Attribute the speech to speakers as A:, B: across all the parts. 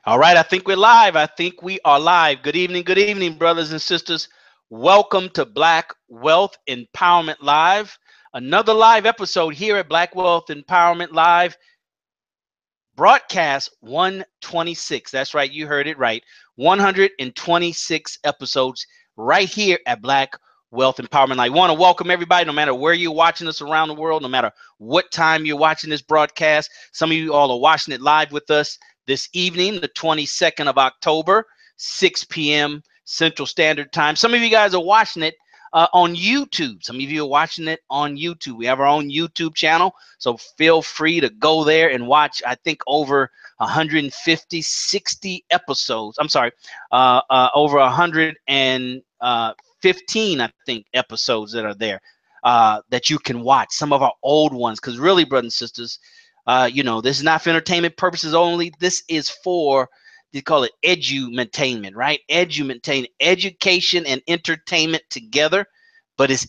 A: All right, I think we're live. I think we are live. Good evening, brothers and sisters. Welcome to Black Wealth Empowerment Live. Another live episode here at Black Wealth Empowerment Live, broadcast 126. That's right, you heard it right. 126 episodes right here at Black Wealth Empowerment Live. I want to welcome everybody, no matter where you're watching us around the world, no matter what time you're watching this broadcast. Some of you all are watching it live with us this evening, the 22nd of October, 6 p.m. Central Standard Time. Some of you guys are watching it on YouTube. Some of you are watching it on YouTube. We have our own YouTube channel, so feel free to go there and watch, I think, over 150, 60 episodes. I'm sorry, over 115, I think, episodes that are there that you can watch. Some of our old ones, because really, brothers and sisters, this is not for entertainment purposes only. This is for, they call it edumentainment, right? Edumentainment, education and entertainment together, but it's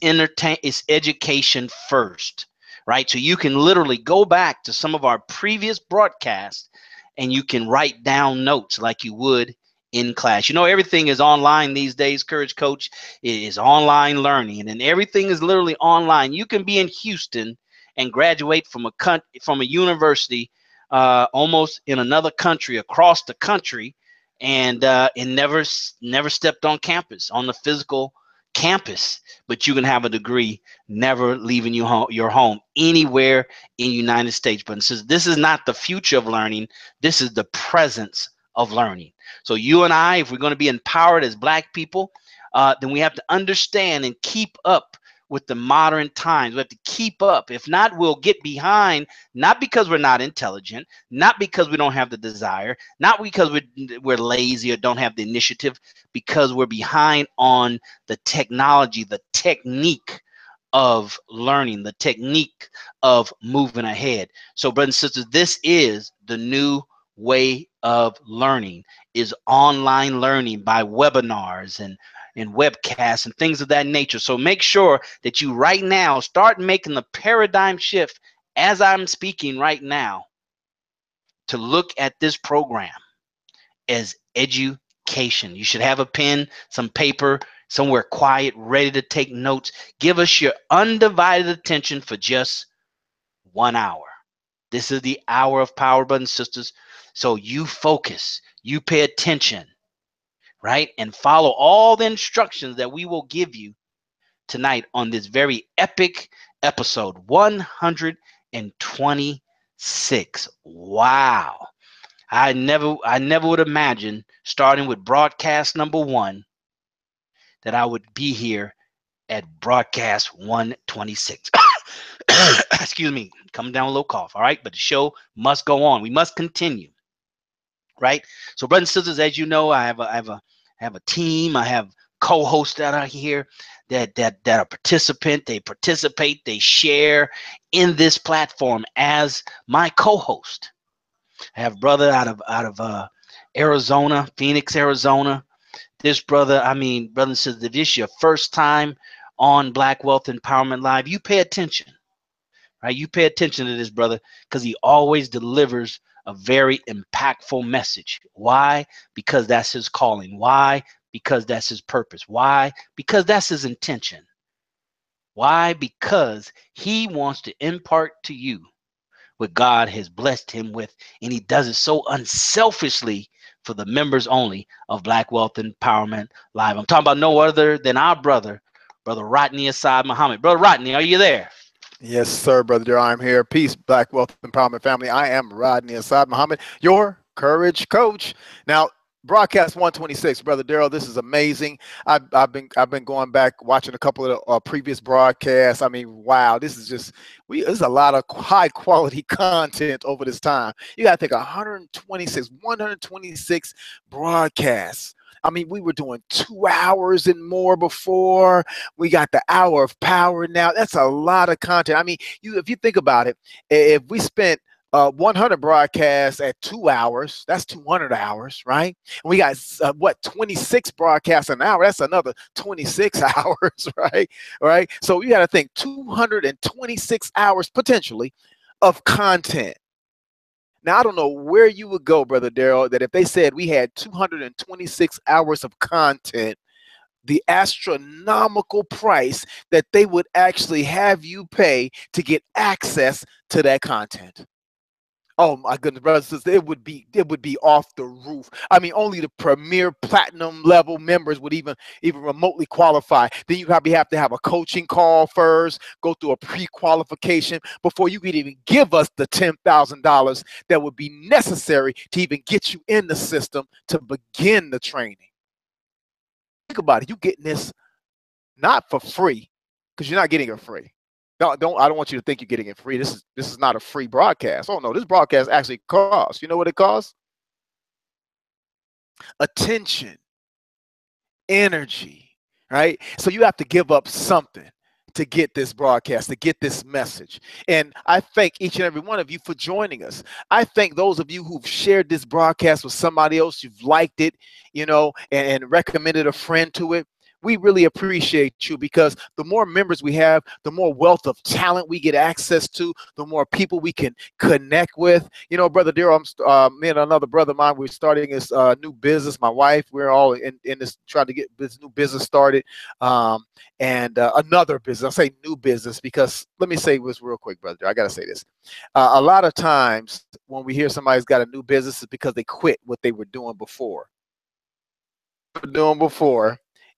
A: education first, right? So you can literally go back to some of our previous broadcasts and you can write down notes like you would in class. Everything is online these days. Courage Coach is online learning, and everything is literally online. You can be in Houston and graduate from a university almost in another country, across the country, and never stepped on campus, on the physical campus, but you can have a degree never leaving your home anywhere in the United States. But since this is not the future of learning, this is the presence of learning. So you and I, if we're going to be empowered as Black people, then we have to understand and keep up with the modern times. We have to keep up. If not, we'll get behind, not because we're not intelligent, not because we don't have the desire, not because we're lazy or don't have the initiative, because we're behind on the technology, the technique of learning, the technique of moving ahead. So, brothers and sisters, this is the new way of learning, is online learning by webinars and webcasts and things of that nature. So make sure that you right now start making the paradigm shift as I'm speaking right now to look at this program as education. You should have a pen, some paper, somewhere quiet, ready to take notes. Give us your undivided attention for just 1 hour. This is the hour of power, brothers and sisters. So you focus, you pay attention, right? And follow all the instructions that we will give you tonight on this very epic episode 126. Wow. I never would imagine, starting with broadcast number 1, that I would be here at broadcast 126. Excuse me, coming down a little cough. All right, but the show must go on. We must continue, right? So, brothers and sisters, as you know, I have a team. I have co-hosts that are here that are participant. They participate. They share in this platform as my co-host. I have brother out of Arizona, Phoenix, Arizona. This brother, brother and sister, if this is your first time on Black Wealth Empowerment Live, you pay attention, right? You pay attention to this brother, because he always delivers a very impactful message. Why? Because that's his calling. Why? Because that's his purpose. Why? Because that's his intention. Why? Because he wants to impart to you what God has blessed him with, and he does it so unselfishly for the members only of Black Wealth Empowerment Live. I'm talking about no other than our brother Rodney Assad Muhammad. Brother Rodney, are you there?
B: Yes, sir, Brother Darrell. I'm here. Peace, Black Wealth Empowerment family. I am Rodney Assad Muhammad, your courage coach. Now, broadcast 126, Brother Darrell. This is amazing. I've been going back watching a couple of previous broadcasts. I mean, wow, this is just there's a lot of high quality content over this time. You got to think 126 broadcasts. I mean, we were doing 2 hours and more before. We got the hour of power now. That's a lot of content. I mean, if you think about it, if we spent 100 broadcasts at 2 hours, that's 200 hours, right? And we got 26 broadcasts an hour. That's another 26 hours, right? Right. So you got to think 226 hours potentially of content. Now, I don't know where you would go, Brother Daryl, that if they said we had 226 hours of content, the astronomical price that they would actually have you pay to get access to that content. Oh my goodness, brothers and sisters, it would be off the roof. I mean, only the premier platinum level members would even remotely qualify. Then you probably have to have a coaching call first, go through a pre-qualification before you could even give us the $10,000 that would be necessary to even get you in the system to begin the training. Think about it. You getting this not for free, because you're not getting it free. I don't want you to think you're getting it free. This is not a free broadcast. Oh no, this broadcast actually costs. You know what it costs? Attention, energy, right? So you have to give up something to get this broadcast, to get this message. And I thank each and every one of you for joining us. I thank those of you who've shared this broadcast with somebody else, you've liked it, you know, and recommended a friend to it. We really appreciate you, because the more members we have, the more wealth of talent we get access to, the more people we can connect with. You know, Brother Daryl, me and another brother of mine, we're starting this new business. My wife, we're all in this, trying to get this new business started. Another business, I say new business because, let me say this real quick, Brother Daryl, I got to say this. A lot of times when we hear somebody's got a new business, it's because they quit what they were doing before.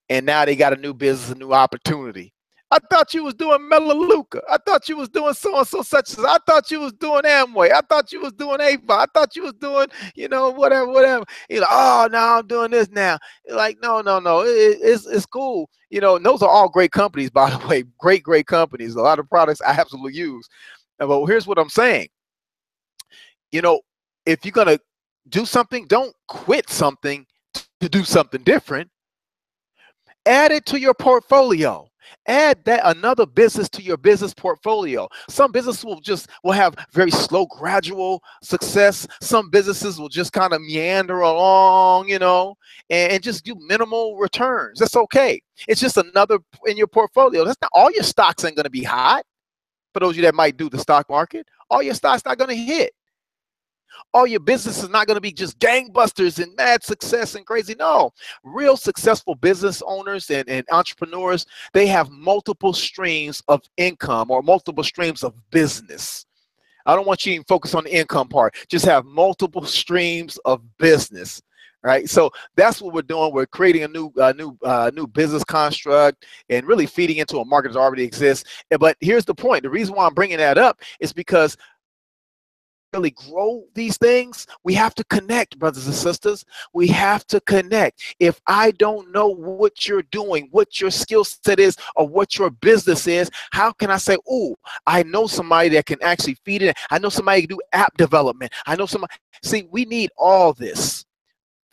B: And now they got a new business, a new opportunity. I thought you was doing Melaleuca. I thought you was doing so-and-so such as. I thought you was doing Amway. I thought you was doing Ava. I thought you was doing, you know, whatever. You know, oh, now I'm doing this now. Like, no. It's cool. You know, those are all great companies, by the way. Great companies. A lot of products I absolutely use. But here's what I'm saying. You know, if you're going to do something, don't quit something to do something different. Add it to your portfolio. Add that another business to your business portfolio. Some businesses will have very slow, gradual success. Some businesses will just kind of meander along, you know, and just do minimal returns. That's okay. It's just another in your portfolio. That's not all your stocks ain't going to be hot. For those of you that might do the stock market, all your stocks not going to hit. All your business is not going to be just gangbusters and mad success and crazy. No, real successful business owners and entrepreneurs, they have multiple streams of income or multiple streams of business. I don't want you to even focus on the income part. Just have multiple streams of business. Right, so that's what we're doing. We're creating a new business construct and really feeding into a market that already exists. But here's the point: the reason why I'm bringing that up is because really grow these things, we have to connect, brothers and sisters. We have to connect. If I don't know what you're doing, what your skill set is, or what your business is, how can I say, oh, I know somebody that can actually feed it? I know somebody can do app development. I know somebody. See, we need all this.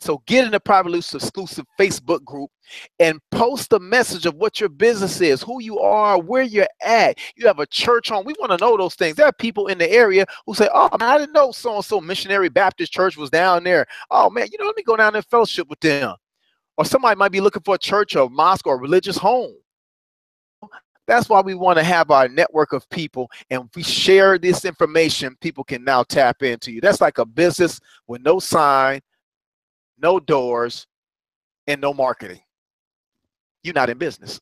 B: So get in the Private Loose exclusive Facebook group and post a message of what your business is, who you are, where you're at. You have a church home. We want to know those things. There are people in the area who say, oh, man, I didn't know so-and-so Missionary Baptist Church was down there. Oh, man, you know, let me go down there and fellowship with them. Or somebody might be looking for a church or a mosque or a religious home. That's why we want to have our network of people, and if we share this information, people can now tap into you. That's like a business with no sign, no doors, and no marketing. You're not in business.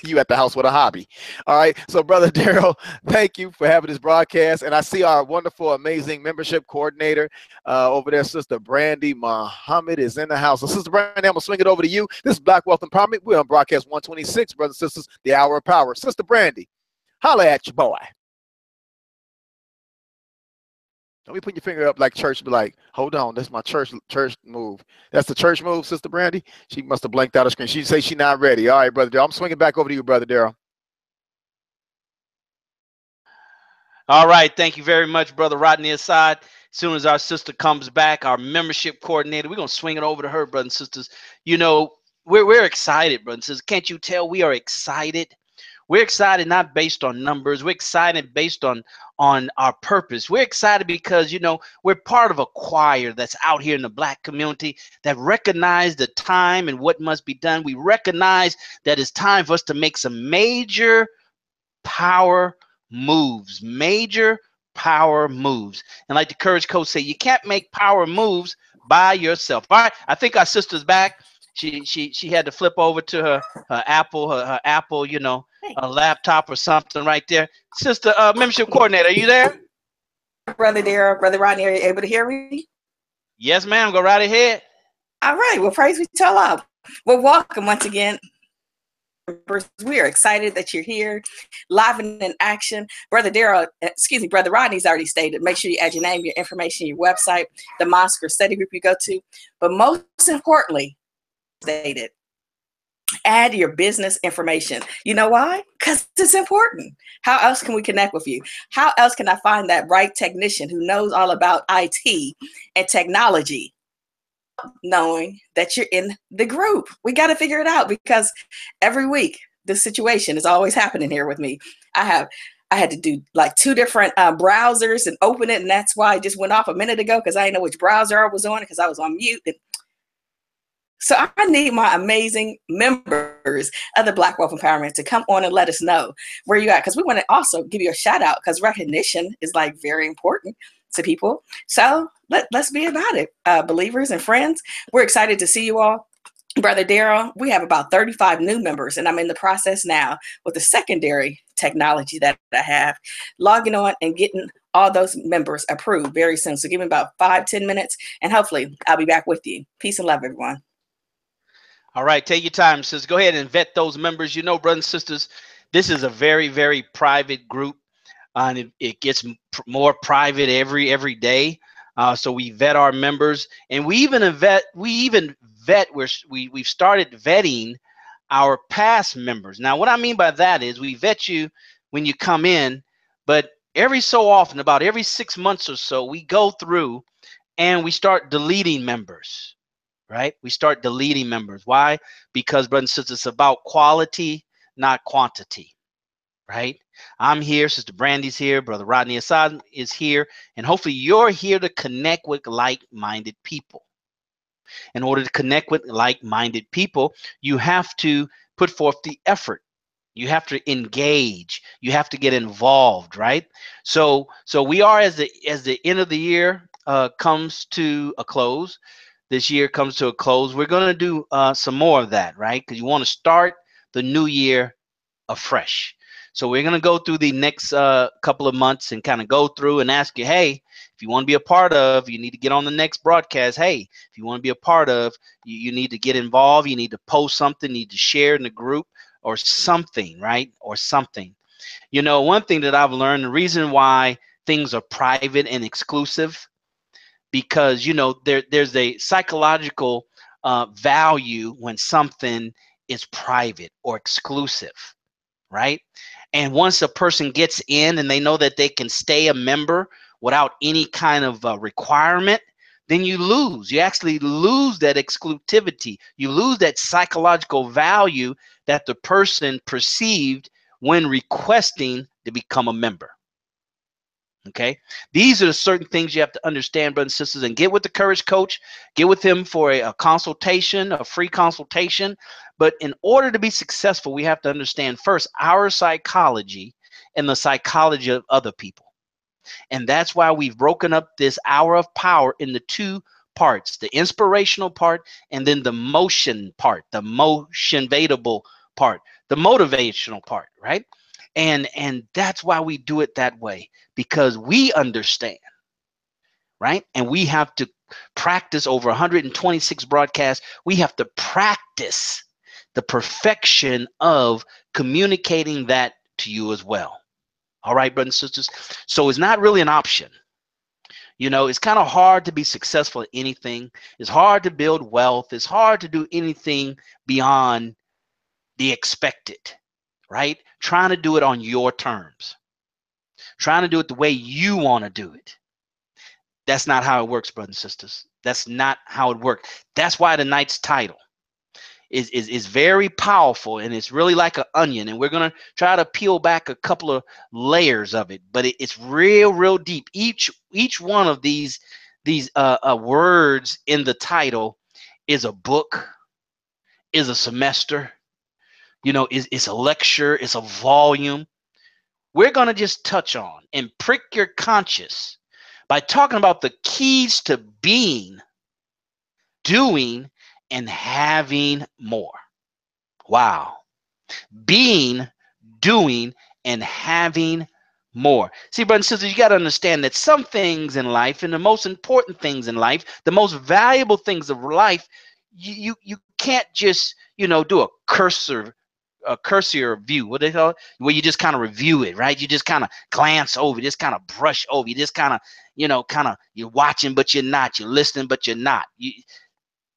B: You at the house with a hobby. All right. So, Brother Daryl, thank you for having this broadcast. And I see our wonderful, amazing membership coordinator over there, Sister Brandy Muhammad, is in the house. So, Sister Brandy, I'm going to swing it over to you. This is Black Wealth Empowerment. We're on broadcast 126, brothers and sisters, the hour of power. Sister Brandy, holla at your boy. Don't be putting your finger up like church, be like, hold on, that's my church move. That's the church move, Sister Brandy. She must have blanked out her screen. She say she's not ready. All right, Brother Daryl. I'm swinging back over to you, Brother Daryl.
A: All right. Thank you very much, Brother Rodney Assad. As soon as our sister comes back, our membership coordinator, we're going to swing it over to her, brothers and sisters. You know, we're excited, brothers and sisters. Can't you tell we are excited? We're excited not based on numbers. We're excited based on our purpose. We're excited because, you know, we're part of a choir that's out here in the Black community that recognize the time and what must be done. We recognize that it's time for us to make some major power moves, major power moves. And like the Courage Coach say, you can't make power moves by yourself. All right, I think our sister's back. She had to flip over to her Apple, you know, a laptop or something right there. Sister, membership coordinator, are you there?
C: Brother Darrell, Brother Rodney, are you able to hear me?
A: Yes, ma'am. Go right ahead.
C: All right. Well, praise be to Allah. Well, welcome once again. We are excited that you're here, live and in action. Brother Darrell, excuse me, Brother Rodney's already stated, make sure you add your name, your information, your website, the mosque or study group you go to. But most importantly, stated, add your business information. You know why? Because it's important. How else can we connect with you? How else can I find that right technician who knows all about IT and technology, knowing that you're in the group? We got to figure it out, because every week this situation is always happening here with me. I had to do like 2 different browsers and open it, and that's why I just went off a minute ago, because I didn't know which browser I was on because I was on mute. So I need my amazing members of the Black Wealth Empowerment to come on and let us know where you at, because we want to also give you a shout out, because recognition is like very important to people. So let's be about it, believers and friends. We're excited to see you all. Brother Darrell, we have about 35 new members, and I'm in the process now with the secondary technology that I have, logging on and getting all those members approved very soon. So give me about 5-10 minutes, and hopefully I'll be back with you. Peace and love, everyone.
A: All right, take your time, sis. Go ahead and vet those members. You know, brothers and sisters, this is a very, very private group, and it gets more private every day. So we vet our members, and we even vet. We've started vetting our past members. Now, what I mean by that is we vet you when you come in, but every so often, about every 6 months or so, we go through and we start deleting members. Right? We start deleting members. Why? Because, brothers and sisters, it's about quality, not quantity. Right? I'm here, Sister Brandy's here, Brother Rodney Assad is here, and hopefully you're here to connect with like-minded people. In order to connect with like-minded people, you have to put forth the effort. You have to engage. You have to get involved, right? So we are, as the end of the year comes to a close. This year comes to a close, we're going to do some more of that, right? Because you want to start the new year afresh. So we're going to go through the next couple of months and kind of go through and ask you, hey, if you want to be a part of, you need to get on the next broadcast. Hey, if you want to be a part of, you need to get involved. You need to post something, you need to share in the group or something, right? Or something. You know, one thing that I've learned, the reason why things are private and exclusive, because, you know, there's a psychological value when something is private or exclusive, right? And once a person gets in and they know that they can stay a member without any kind of requirement, then you lose. You actually lose that exclusivity. You lose that psychological value that the person perceived when requesting to become a member. Okay, these are the certain things you have to understand, brothers and sisters, and get with the Courage Coach. Get with him for a consultation, a free consultation. But in order to be successful, we have to understand first our psychology and the psychology of other people. And that's why we've broken up this hour of power into 2 parts, the inspirational part and then the motion part, the motivatable part, the motivational part, right? And that's why we do it that way, because we understand, right? And we have to practice over 126 broadcasts. We have to practice the perfection of communicating that to you as well. All right, brothers and sisters. So it's not really an option. You know, it's kind of hard to be successful at anything. It's hard to build wealth. It's hard to do anything beyond the expected, right? Trying to do it on your terms. Trying to do it the way you want to do it. That's not how it works, brothers and sisters. That's not how it works. That's why tonight's title is very powerful, and it's really like an onion, and we're going to try to peel back a couple of layers of it, but it's real deep. Each one of these words in the title is a book, is a semester, you know, it's a lecture, it's a volume. we're going to just touch on and prick your conscience by talking about the keys to being, doing, and having more. Wow. Being, doing, and having more. See, brothers and sisters, you got to understand that some things in life, and the most important things in life, the most valuable things of life, you can't just, do a cursory view, what they call it, where you just kind of review it, right? You just kind of glance over, just kind of brush over, you just kind of, you're watching, but you're not, you're listening, but you're not.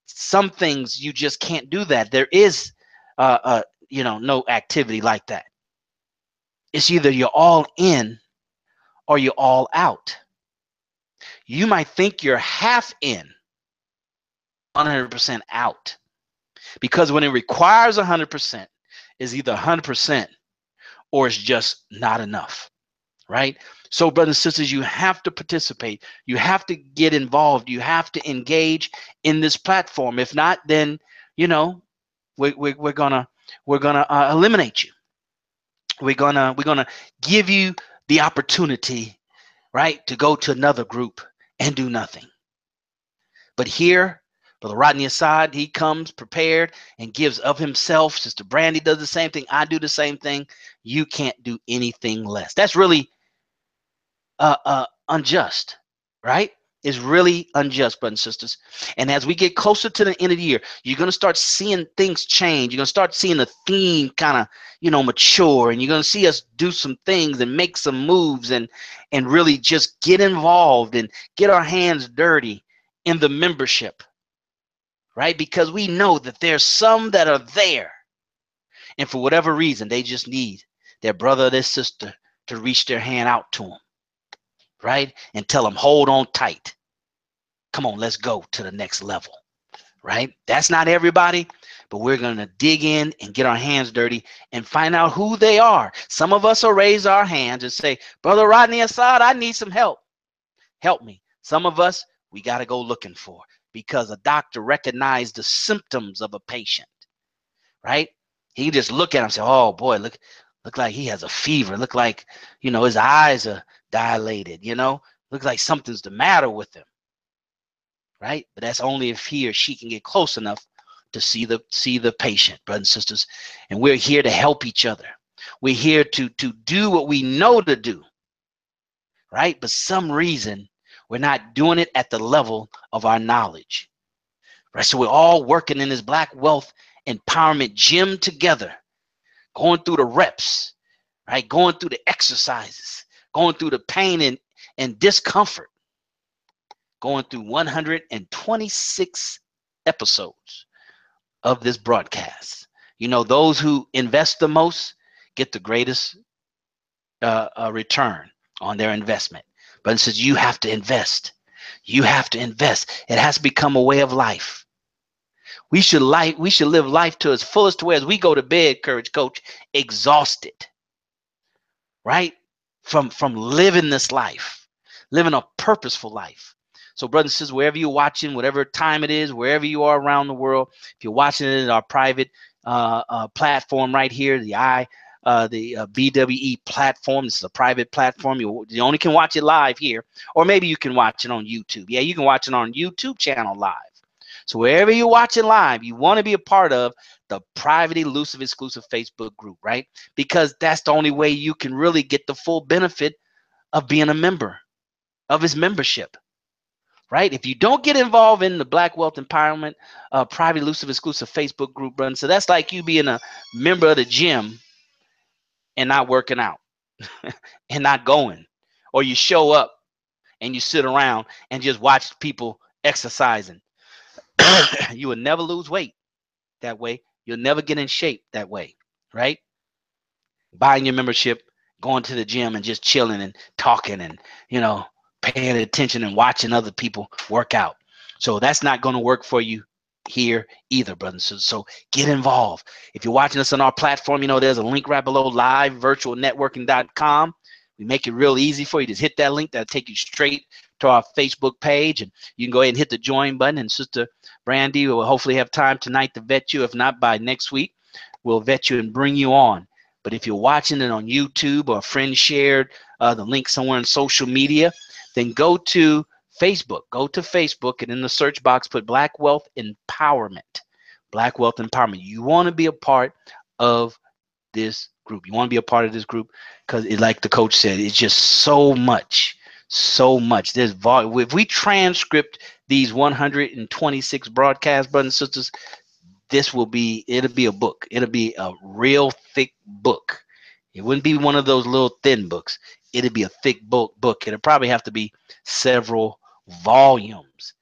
A: Some things you just can't do that. There is, no activity like that. It's either you're all in or you're all out. You might think you're half in, 100% out, because when it requires 100%, is either 100% or it's just not enough, right? So, brothers and sisters, you have to participate. You have to get involved. You have to engage in this platform. If not, then we're gonna eliminate you. We're gonna give you the opportunity, right, to go to another group and do nothing. But here, Brother Rodney Assad, he comes prepared and gives of himself. Sister Brandy does the same thing. I do the same thing. You can't do anything less. That's really unjust, right? It's really unjust, brothers and sisters. And as we get closer to the end of the year, you're going to start seeing things change. You're going to start seeing the theme kind of, mature, and you're going to see us do some things and make some moves and really just get involved and get our hands dirty in the membership, right? Because we know that there's some that are there, and for whatever reason, they just need their brother or their sister to reach their hand out to them, right? And tell them, hold on tight. Come on, let's go to the next level, right? That's not everybody, but we're going to dig in and get our hands dirty and find out who they are. Some of us will raise our hands and say, Brother Rodney Assad, I need some help. Help me. Some of us, we got to go looking for, because a doctor recognized the symptoms of a patient, right? He can just look at him and say, oh boy, look like he has a fever. Look like, his eyes are dilated, look like something's the matter with him, right? But that's only if he or she can get close enough to see the patient, brothers and sisters. And we're here to help each other. We're here to do what we know to do, right? But some reason we're not doing it at the level of our knowledge, right? So we're all working in this Black Wealth Empowerment gym together, going through the reps, right? Going through the exercises, going through the pain and discomfort, going through 126 episodes of this broadcast. Those who invest the most get the greatest return on their investment. But it says you have to invest. You have to invest. It has to become a way of life. We should live life to its fullest, to where as we go to bed, Courage Coach, exhausted, right? From living this life, living a purposeful life. So, brothers and sisters, wherever you're watching, whatever time it is, wherever you are around the world, if you're watching it in our private platform right here, the BWE platform, this is a private platform. You only can watch it live here, or maybe you can watch it on YouTube. Yeah, you can watch it on YouTube channel live. So wherever you're watching live, you want to be a part of the private, elusive, exclusive Facebook group, right? Because that's the only way you can really get the full benefit of being a member of his membership, right? If you don't get involved in the Black Wealth Empowerment private, elusive, exclusive Facebook group, run, so that's like you being a member of the gym and not working out and not going, or you show up and you sit around and just watch people exercising. You will never lose weight that way. You'll never get in shape that way, right? Buying your membership, going to the gym and just chilling and talking and, paying attention and watching other people work out. So that's not going to work for you here either, brothers. So get involved. If you're watching us on our platform, there's a link right below, livevirtualnetworking.com. We make it real easy for you. Just hit that link. That'll take you straight to our Facebook page, and you can go ahead and hit the join button, and Sister Brandy will hopefully have time tonight to vet you. If not, by next week, we'll vet you and bring you on But if you're watching it on YouTube or a friend shared the link somewhere on social media, then go to Facebook. Go to Facebook and in the search box put Black Wealth Empowerment. Black Wealth Empowerment. You want to be a part of this group. You want to be a part of this group because, like the coach said, it's just so much. There's volume. If we transcript these 126 broadcasts, brothers and sisters, it'll be a book. It'll be a real thick book. It wouldn't be one of those little thin books. It'll be a thick book. It'll probably have to be several volumes.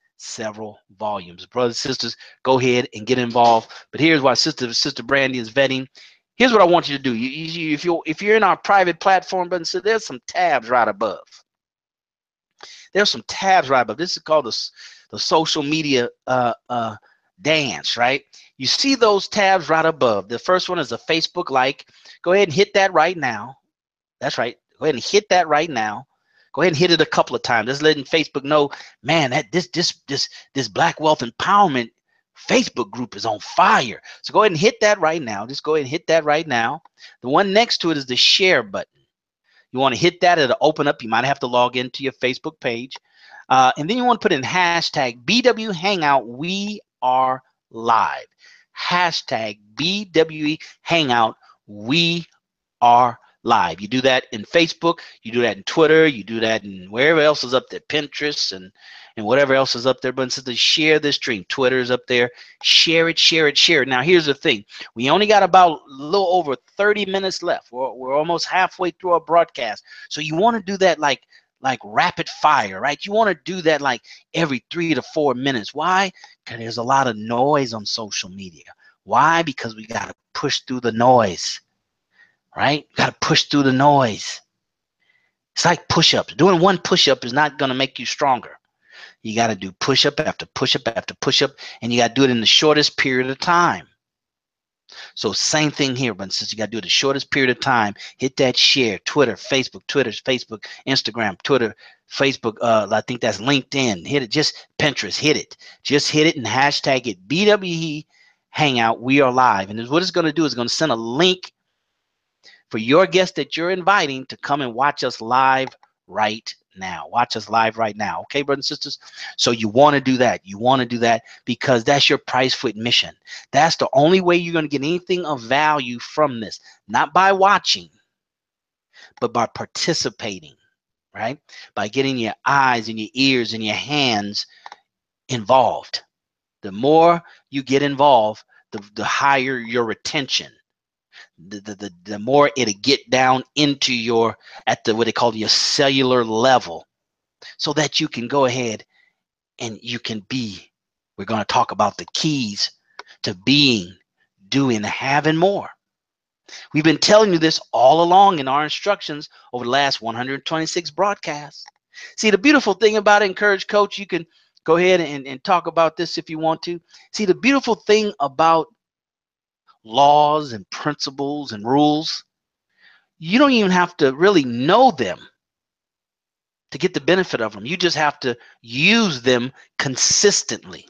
A: Brothers and sisters, go ahead and get involved. But here's why Sister Brandy is vetting. Here's what I want you to do. If you're in our private platform, brothers and sisters, there's some tabs right above. There's some tabs right above. This is called the social media dance, right? You see those tabs right above. The first one is a Facebook like. Go ahead and hit that right now. That's right. Go ahead and hit that right now. Go ahead and hit it a couple of times. Just letting Facebook know, man, that this Black Wealth Empowerment Facebook group is on fire. So go ahead and hit that right now. Just go ahead and hit that right now. The one next to it is the share button. You want to hit that. It'll open up. You might have to log into your Facebook page. And then you want to put in hashtag BW Hangout We Are Live. Hashtag BWE Hangout We Are Live. You do that in Facebook, you do that in Twitter, you do that in wherever else is up there, Pinterest and whatever else is up there. But instead, share this stream. Twitter's up there. Share it. Now, here's the thing. We only got about a little over 30 minutes left. We're almost halfway through our broadcast. So you want to do that like rapid fire, right? You want to do that like every 3 to 4 minutes. Why? Because there's a lot of noise on social media. Why? Because we got to push through the noise, right? Got to push through the noise. It's like push-ups. Doing one push-up is not going to make you stronger. You got to do push-up after push-up after push-up, and you got to do it in the shortest period of time. So same thing here, but since you got to do it the shortest period of time, hit that share. Twitter, Facebook, Instagram, Twitter, Facebook. I think that's LinkedIn. Hit it. Just Pinterest. Hit it. Just hit it and hashtag it. BWE Hangout. We are live. And what it's going to do is going to send a link for your guest that you're inviting to come and watch us live right now. Watch us live right now. Okay, brothers and sisters? So you want to do that. You want to do that because that's your price for admission. That's the only way you're going to get anything of value from this. Not by watching, but by participating, right? By getting your eyes and your ears and your hands involved. The more you get involved, the higher your retention. The more it'll get down into your, at the, what they call your cellular level, so that you can go ahead and you can be, we're going to talk about the keys to being, doing, having more. We've been telling you this all along in our instructions over the last 126 broadcasts. See, the beautiful thing about it, Encourage Coach, you can go ahead and talk about this if you want to. See, the beautiful thing about laws and principles and rules, you don't even have to really know them to get the benefit of them. You just have to use them consistently,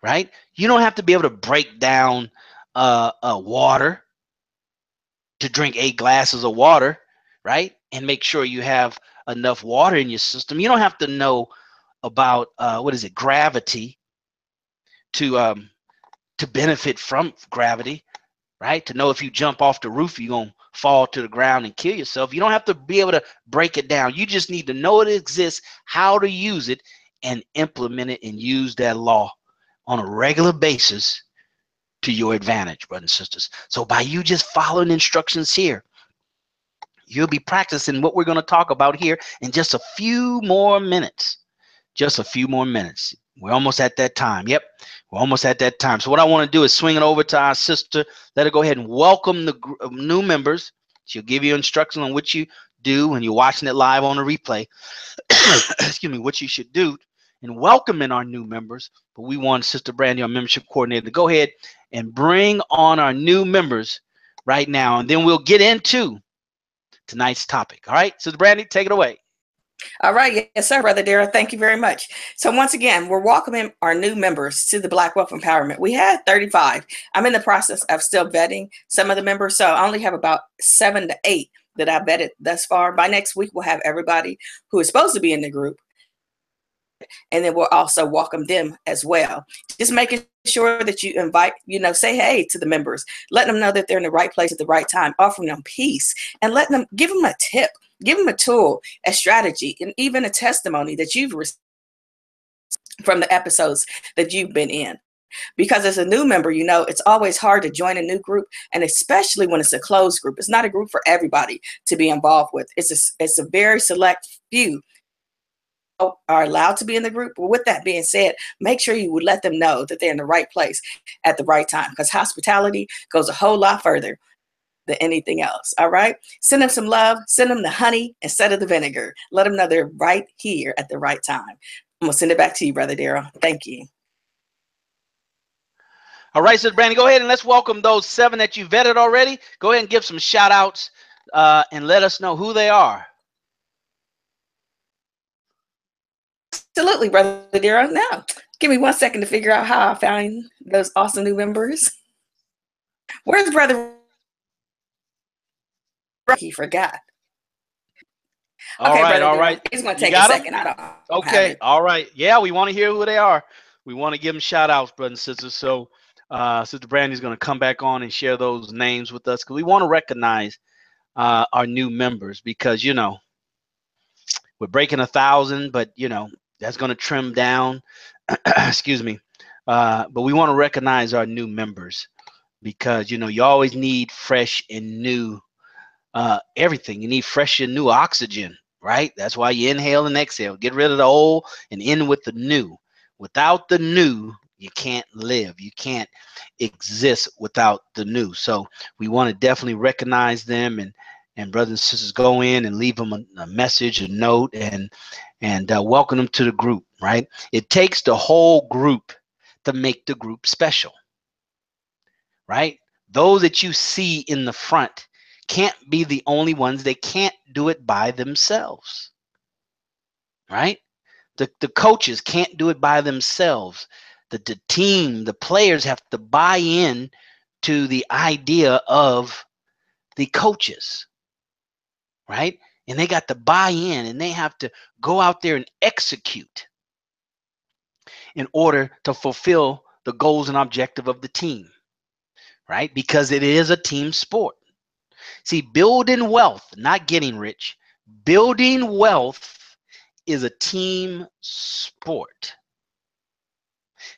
A: right? You don't have to be able to break down water to drink 8 glasses of water, right? And make sure you have enough water in your system. You don't have to know about gravity to benefit from gravity, right? To know if you jump off the roof, you're going to fall to the ground and kill yourself. You don't have to be able to break it down. You just need to know it exists, how to use it, and implement it and use that law on a regular basis to your advantage, brothers and sisters. So by you just following instructions here, you'll be practicing what we're going to talk about here in just a few more minutes. Just a few more minutes. We're almost at that time. Yep, we're almost at that time. So what I want to do is swing it over to our sister. Let her go ahead and welcome the new members. She'll give you instructions on what you do when you're watching it live on the replay. Excuse me, what you should do in welcoming our new members. But we want Sister Brandy, our membership coordinator, to go ahead and bring on our new members right now. And then we'll get into tonight's topic. All right, Sister Brandy, take it away.
C: All right. Yes, sir, Brother Darrell. Thank you very much. So once again, we're welcoming our new members to the Black Wealth Empowerment. We had 35. I'm in the process of still vetting some of the members. So I only have about 7 to 8 that I vetted thus far. By next week, we'll have everybody who is supposed to be in the group. And then we'll also welcome them as well. Just making sure that you invite, say hey to the members, letting them know that they're in the right place at the right time, offering them peace, and letting them, give them a tip, give them a tool, a strategy, and even a testimony that you've received from the episodes that you've been in. Because as a new member, it's always hard to join a new group, and especially when it's a closed group. It's not a group for everybody to be involved with. It's a very select few are allowed to be in the group. But with that being said, make sure you would let them know that they're in the right place at the right time, because hospitality goes a whole lot further than anything else. All right. Send them some love, send them the honey instead of the vinegar. Let them know they're right here at the right time. I'm going to send it back to you, Brother Darrell. Thank you.
A: All right, Sister Brandy, go ahead and let's welcome those 7 that you vetted already. Go ahead and give some shout outs and let us know who they are.
C: Absolutely, Brother Darrell. Now, give me 1 second to figure out how I found those awesome new members. Where's Brother? He forgot.
A: All right.
C: It's going to take a second. I don't
A: okay. All right. Yeah, we want to hear who they are. We want to give them shout outs, brothers and sisters. So Sister Brandy's going to come back on and share those names with us, because we want to recognize our new members, because, we're breaking 1,000, but, that's going to trim down. Excuse me. But we want to recognize our new members, because, you always need fresh and new everything. You need fresh and new oxygen, right? That's why you inhale and exhale. Get rid of the old and in with the new. Without the new, you can't live. You can't exist without the new. So we want to definitely recognize them, and brothers and sisters, go in and leave them a message, a note, and welcome them to the group, right? It takes the whole group to make the group special, right? Those that you see in the front can't be the only ones. They can't do it by themselves, right? The coaches can't do it by themselves. The team, the players have to buy in to the idea of the coaches, right? And they got to buy in, and they have to go out there and execute in order to fulfill the goals and objective of the team, right? Because it is a team sport. See, building wealth, not getting rich, building wealth is a team sport.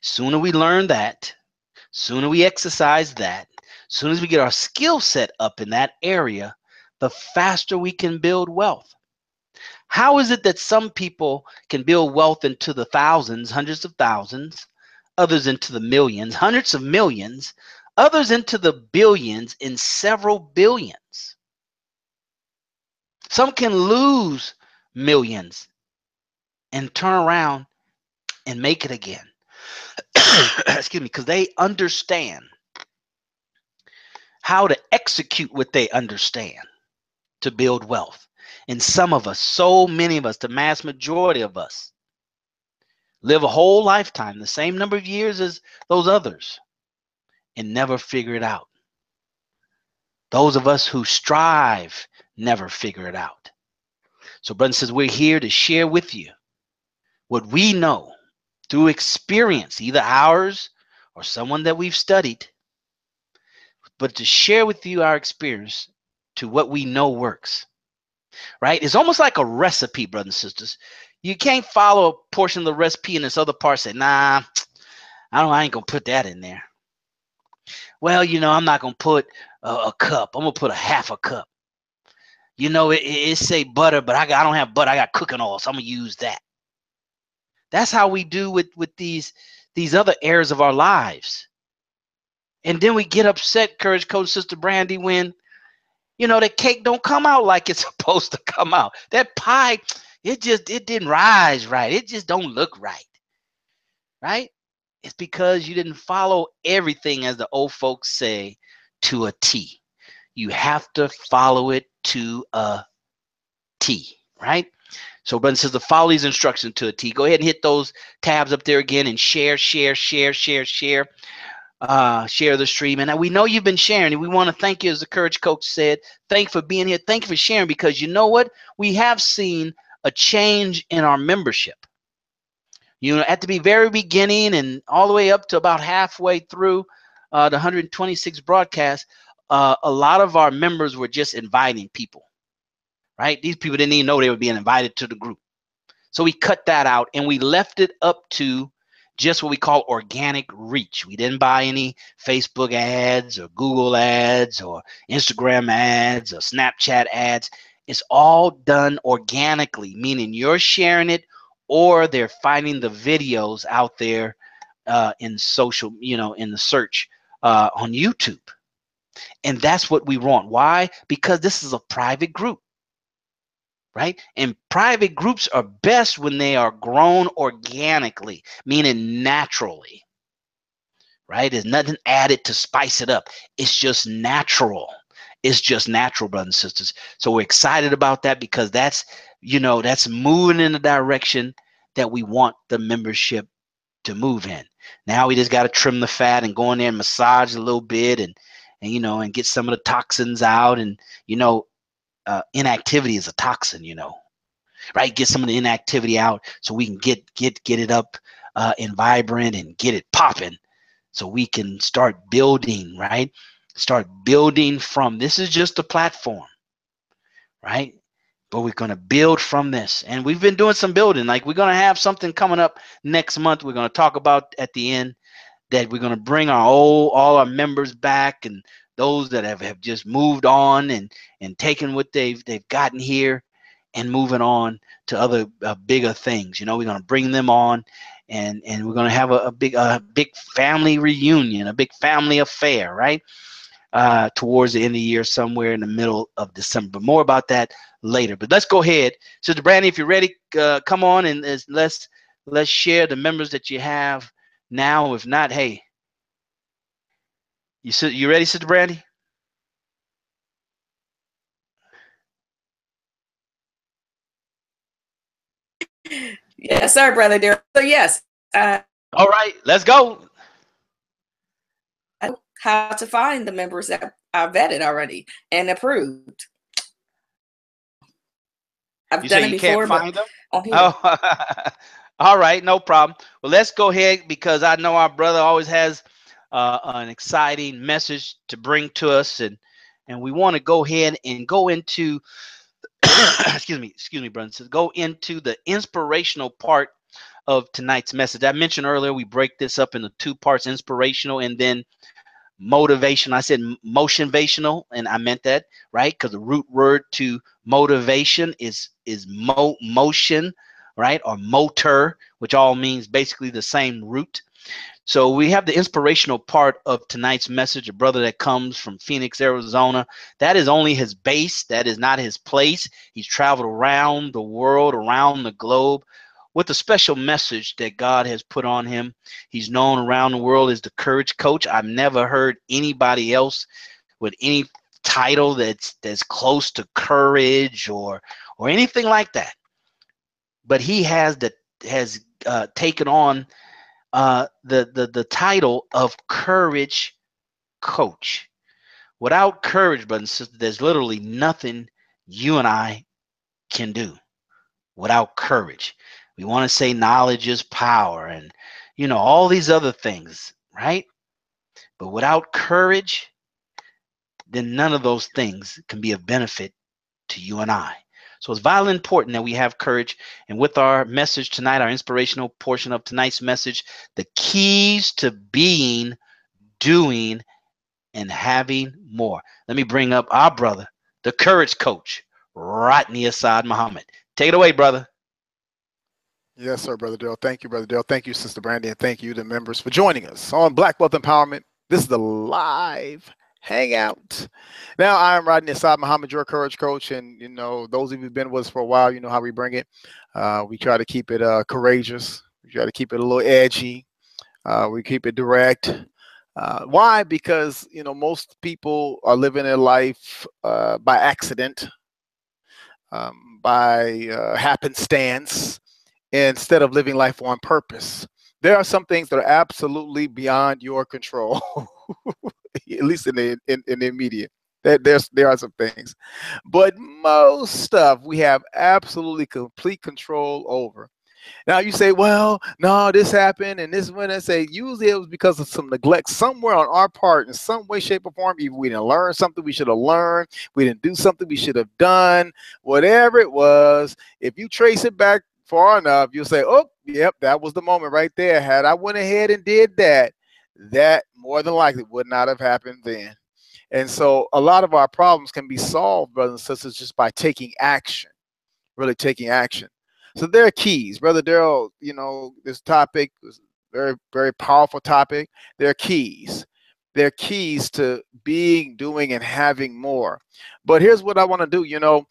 A: Sooner we learn that, sooner we exercise that, soon as we get our skill set up in that area, the faster we can build wealth. How is it that some people can build wealth into the thousands, hundreds of thousands, others into the millions, hundreds of millions, others into the billions, in several billions? Some can lose millions and turn around and make it again. Excuse me, because they understand how to execute what they understand to build wealth. And some of us, so many of us, the mass majority of us, live a whole lifetime, the same number of years as those others, and never figure it out. Those of us who strive never figure it out. So, brothers and sisters, we're here to share with you what we know through experience, either ours or someone that we've studied, but to share with you our experience to what we know works, right? It's almost like a recipe, brothers and sisters. You can't follow a portion of the recipe and this other part say, nah, I ain't gonna put that in there. Well, I'm not gonna put a cup. I'm gonna put a half a cup. It say butter, but I don't have butter. I got cooking oil, so I'm gonna use that. That's how we do with these other areas of our lives. And then we get upset, Courage Coach Sister Brandy, when the cake don't come out like it's supposed to come out. That pie, it didn't rise right. It just don't look right. Right? It's because you didn't follow everything, as the old folks say, to a T. You have to follow it to a T, right? So, brothers and sisters, follow these instructions to a T. Go ahead and hit those tabs up there again and share, share, share, share, share. Share the stream. And we know you've been sharing, and we want to thank you, as the Courage Coach said. Thank you for being here. Thank you for sharing, because you know what? We have seen a change in our membership. You know, at the very beginning and all the way up to about halfway through the 126 broadcasts, a lot of our members were just inviting people, right? These people didn't even know they were being invited to the group. So we cut that out and we left it up to just what we call organic reach. We didn't buy any Facebook ads or Google ads or Instagram ads or Snapchat ads. It's all done organically, meaning you're sharing it or they're finding the videos out there in social, you know, in the search on YouTube. And that's what we want. Why? Because this is a private group. Right? And private groups are best when they are grown organically, meaning naturally. Right? There's nothing added to spice it up. It's just natural. It's just natural, brothers and sisters. So we're excited about that, because that's, you know, that's moving in the direction that we want the membership to move in. Now we just got to trim the fat and go in there and massage a little bit and you know, and get some of the toxins out. And, you know, inactivity is a toxin, you know, right? Get some of the inactivity out so we can get it up and vibrant and get it popping, so we can start building, right? Start building from, this is just a platform, right? But we're going to build from this. And we've been doing some building. Like, we're going to have something coming up next month. We're going to talk about at the end, that we're going to bring all our members back, and those that have just moved on and taken what they've gotten here and moving on to other bigger things. You know, we're going to bring them on, and we're going to have a big family reunion, a big family affair, right? Towards the end of the year, somewhere in the middle of December. More about that later. But let's go ahead. Sister Brandy, if you're ready, come on and let's share the members that you have now. If not, hey, you ready, Sister Brandy?
C: Yes, sir, Brother Daryl. So yes.
A: All right, let's go.
C: How to find the members that are vetted already and approved. I've done it before,
A: can't find them?
C: on here.
A: Oh, all right, no problem. Well, let's go ahead, because I know our brother always has an exciting message to bring to us, and we want to go ahead and go into excuse me, brothers. Go into the inspirational part of tonight's message. I mentioned earlier we break this up into two parts: inspirational and then motivation. I said motivational, and I meant that, right? Because the root word to motivation is motion, right? Or motor, which all means basically the same root. So we have the inspirational part of tonight's message, a brother that comes from Phoenix, Arizona. That is only his base. That is not his place. He's traveled around the world, around the globe, with a special message that God has put on him. He's known around the world as the Courage Coach. I've never heard anybody else with any title that's close to courage or anything like that. But he has taken on the title of Courage Coach. Without courage, brothers and sisters, there's literally nothing you and I can do without courage. We want to say knowledge is power and, you know, all these other things, right? But without courage, then none of those things can be of benefit to you and I. So it's vitally important that we have courage. And with our message tonight, our inspirational portion of tonight's message, the keys to being, doing, and having more. Let me bring up our brother, the Courage Coach, Rodney Assad Muhammad. Take it away, brother.
B: Yes, sir, Brother Dale. Thank you, Brother Dale. Thank you, Sister Brandy, and thank you to members for joining us on Black Wealth Empowerment. This is the live hangout. Now, I am Rodney Assad Muhammad, your Courage Coach, and you know, those of you who've been with us for a while, you know how we bring it. We try to keep it courageous. We try to keep it a little edgy. We keep it direct. Why? Because you know most people are living their life by accident. happenstance instead of living life on purpose. There are some things that are absolutely beyond your control, at least in the immediate. There are some things, but most stuff we have absolutely complete control over. Now you say, well, no, this happened and this went. I say usually it was because of some neglect somewhere on our part in some way, shape, or form. Either we didn't learn something we should have learned, we didn't do something we should have done, whatever it was. If you trace it back far enough, you'll say, oh, yep, that was the moment right there. Had I went ahead and did that, that more than likely would not have happened then. And so a lot of our problems can be solved, brothers and sisters, just by taking action, really taking action. So there are keys. Brother Daryl, you know, this topic was a very, very powerful topic. There are keys. There are keys to being, doing, and having more. But here's what I want to do. You know,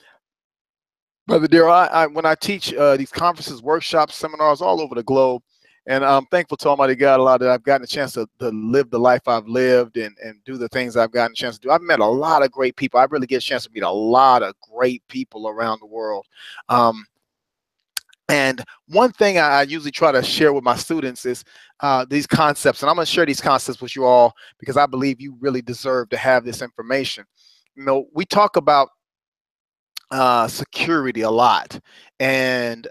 B: Brother Daryl, when I teach these conferences, workshops, seminars all over the globe, and I'm thankful to Almighty God a lot that I've gotten a chance to live the life I've lived and do the things I've gotten a chance to do. I've met a lot of great people. I really get a chance to meet a lot of great people around the world. And one thing I usually try to share with my students is these concepts. And I'm going to share these concepts with you all because I believe you really deserve to have this information. You know, we talk about security a lot, and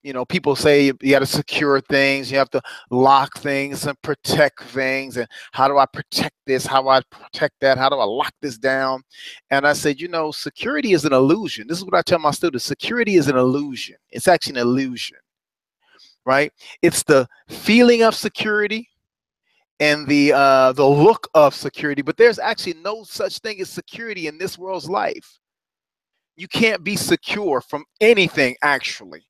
B: you know, people say you got to secure things, you have to lock things and protect things, and how do I protect this, how do I protect that, how do I lock this down? And I said, you know, security is an illusion. This is what I tell my students: security is an illusion. It's actually an illusion, right? It's the feeling of security and the look of security, but there's actually no such thing as security in this world's life. You can't be secure from anything, actually.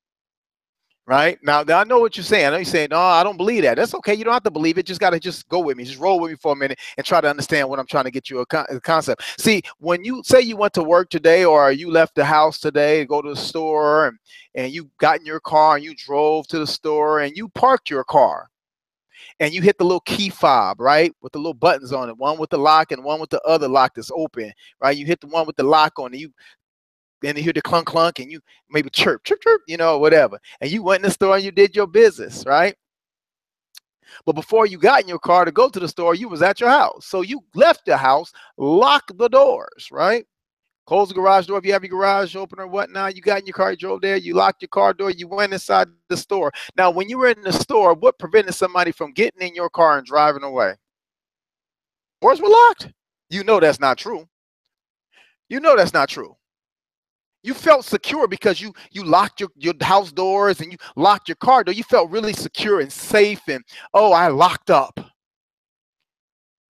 B: Right? Now I know what you're saying. I know you're saying, no, I don't believe that. That's okay. You don't have to believe it. Just got to just go with me. Just roll with me for a minute and try to understand what I'm trying to get you a concept. See, when you say you went to work today or you left the house today to go to the store and you got in your car and you drove to the store and you parked your car and you hit the little key fob, right? With the little buttons on it, one with the lock and one with the other lock that's open, right? You hit the one with the lock on it. Then you hear the clunk clunk and you maybe chirp, chirp, chirp, you know, whatever. And you went in the store and you did your business, right? But before you got in your car to go to the store, you was at your house. So you left the house, locked the doors, right? Close the garage door if you have your garage open or whatnot. You got in your car, you drove there, you locked your car door, you went inside the store. Now, when you were in the store, what prevented somebody from getting in your car and driving away? Doors were locked. You know that's not true. You know that's not true. You felt secure because you locked your house doors and you locked your car door. You felt really secure and safe and, oh, I locked up.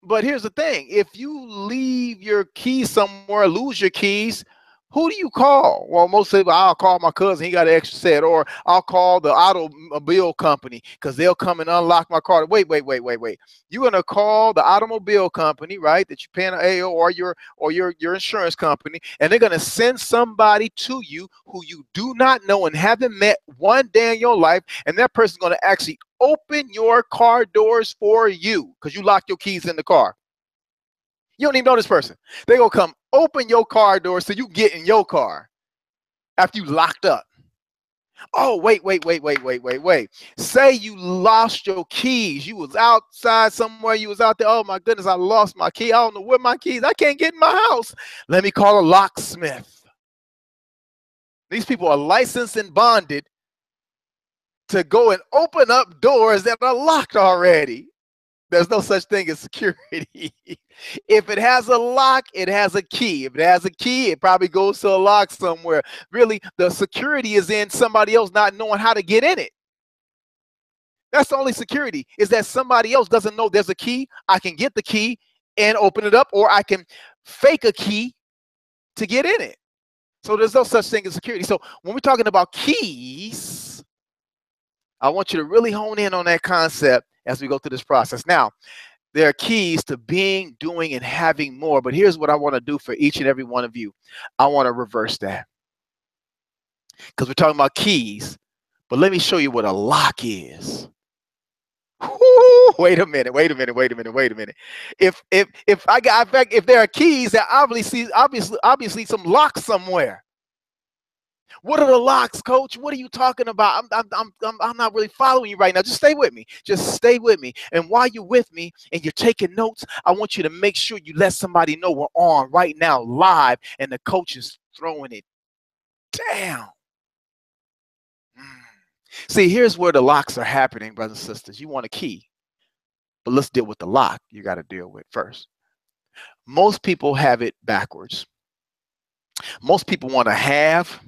B: But here's the thing. If you leave your keys somewhere, lose your keys, who do you call? Well, most people, I'll call my cousin. He got an extra set. Or I'll call the automobile company because they'll come and unlock my car. Wait. You're going to call the automobile company, right, that you're paying an AO or your insurance company, and they're going to send somebody to you who you do not know and haven't met one day in your life, and that person's going to actually open your car doors for you because you locked your keys in the car. You don't even know this person. They're going to come open your car door so you get in your car after you locked up. Oh, wait. Say you lost your keys. You was outside somewhere. You was out there. Oh, my goodness, I lost my key. I don't know where my keys. I can't get in my house. Let me call a locksmith. These people are licensed and bonded to go and open up doors that are locked already. There's no such thing as security. If it has a lock, it has a key. If it has a key, it probably goes to a lock somewhere. Really, the security is in somebody else not knowing how to get in it. That's the only security, is that somebody else doesn't know there's a key. I can get the key and open it up, or I can fake a key to get in it. So there's no such thing as security. So when we're talking about keys, I want you to really hone in on that concept as we go through this process. Now, there are keys to being, doing, and having more. But here's what I want to do for each and every one of you. I want to reverse that. Because we're talking about keys. But let me show you what a lock is. Ooh, wait a minute. If there are keys, that obviously some locks somewhere. What are the locks, coach? What are you talking about? I'm not really following you right now. Just stay with me. Just stay with me. And while you're with me and you're taking notes, I want you to make sure you let somebody know we're on right now, live, and the coach is throwing it down. See, here's where the locks are happening, brothers and sisters. You want a key, but let's deal with the lock you got to deal with first. Most people have it backwards. Most people want to have,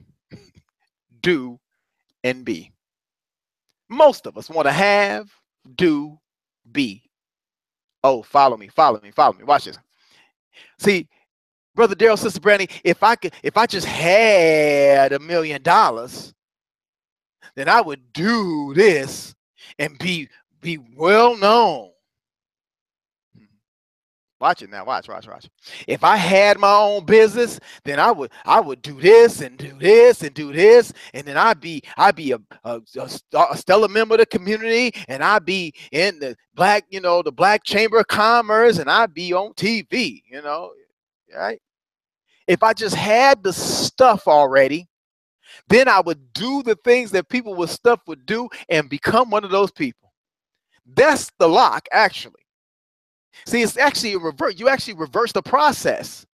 B: do, and be. Most of us want to have, do, be. Oh, follow me, follow me, follow me. Watch this. See, Brother Daryl, Sister Brandy, if I just had $1 million, then I would do this and be well known. Watch it now. Watch. If I had my own business, then I would do this and do this and do this, and then I'd be a stellar member of the community, and I'd be in the Black Chamber of Commerce, and I'd be on TV, right? If I just had the stuff already, then I would do the things that people with stuff would do and become one of those people. That's the lock, actually. See, it's actually a reverse. You actually reverse the process.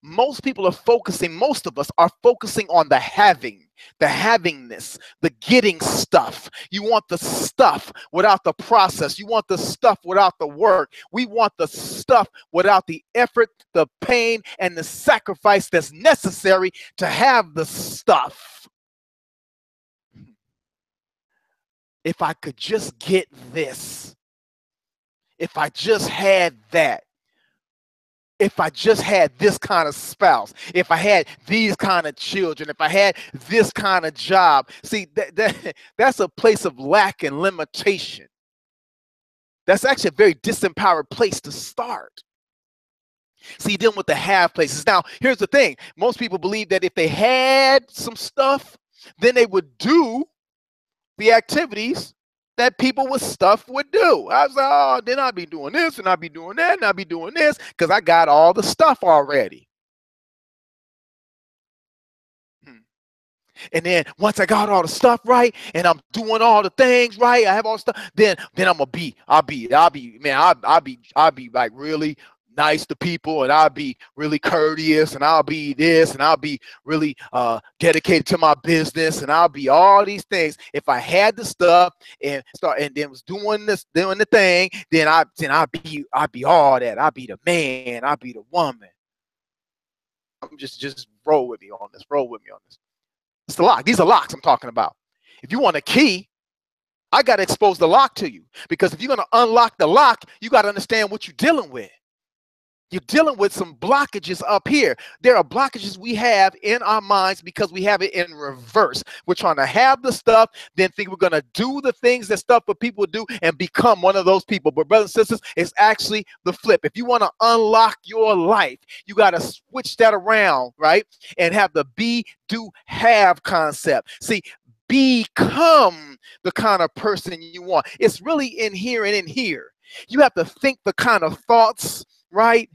B: Most people are focusing, most of us are focusing on the having, the havingness, the getting stuff. You want the stuff without the process. You want the stuff without the work. We want the stuff without the effort, the pain, and the sacrifice that's necessary to have the stuff. If I could just get this, if I just had that, if I just had this kind of spouse, if I had these kind of children, if I had this kind of job. See, that's a place of lack and limitation. That's actually a very disempowered place to start. See, dealing with the have places. Now, here's the thing. Most people believe that if they had some stuff, then they would do the activities that people with stuff would do. I was like, oh, then I'd be doing this and I'd be doing that and I'd be doing this because I got all the stuff already. And then once I got all the stuff right and I'm doing all the things right, I have all the stuff, then I'll be like really nice to people, and I'll be really courteous, and I'll be this, and I'll be really dedicated to my business, and I'll be all these things. If I had the stuff and then was doing the thing, then I'll be all that. I'll be the man. I'll be the woman. Just roll with me on this. Roll with me on this. It's the lock. These are locks I'm talking about. If you want a key, I got to expose the lock to you, because if you're going to unlock the lock, you got to understand what you're dealing with. You're dealing with some blockages up here. There are blockages we have in our minds because we have it in reverse. We're trying to have the stuff, then think we're going to do the things that stuff for people do and become one of those people. But brothers and sisters, it's actually the flip. If you want to unlock your life, you got to switch that around, right? And have the be, do, have concept. See, become the kind of person you want. It's really in here and in here. You have to think the kind of thoughts, right?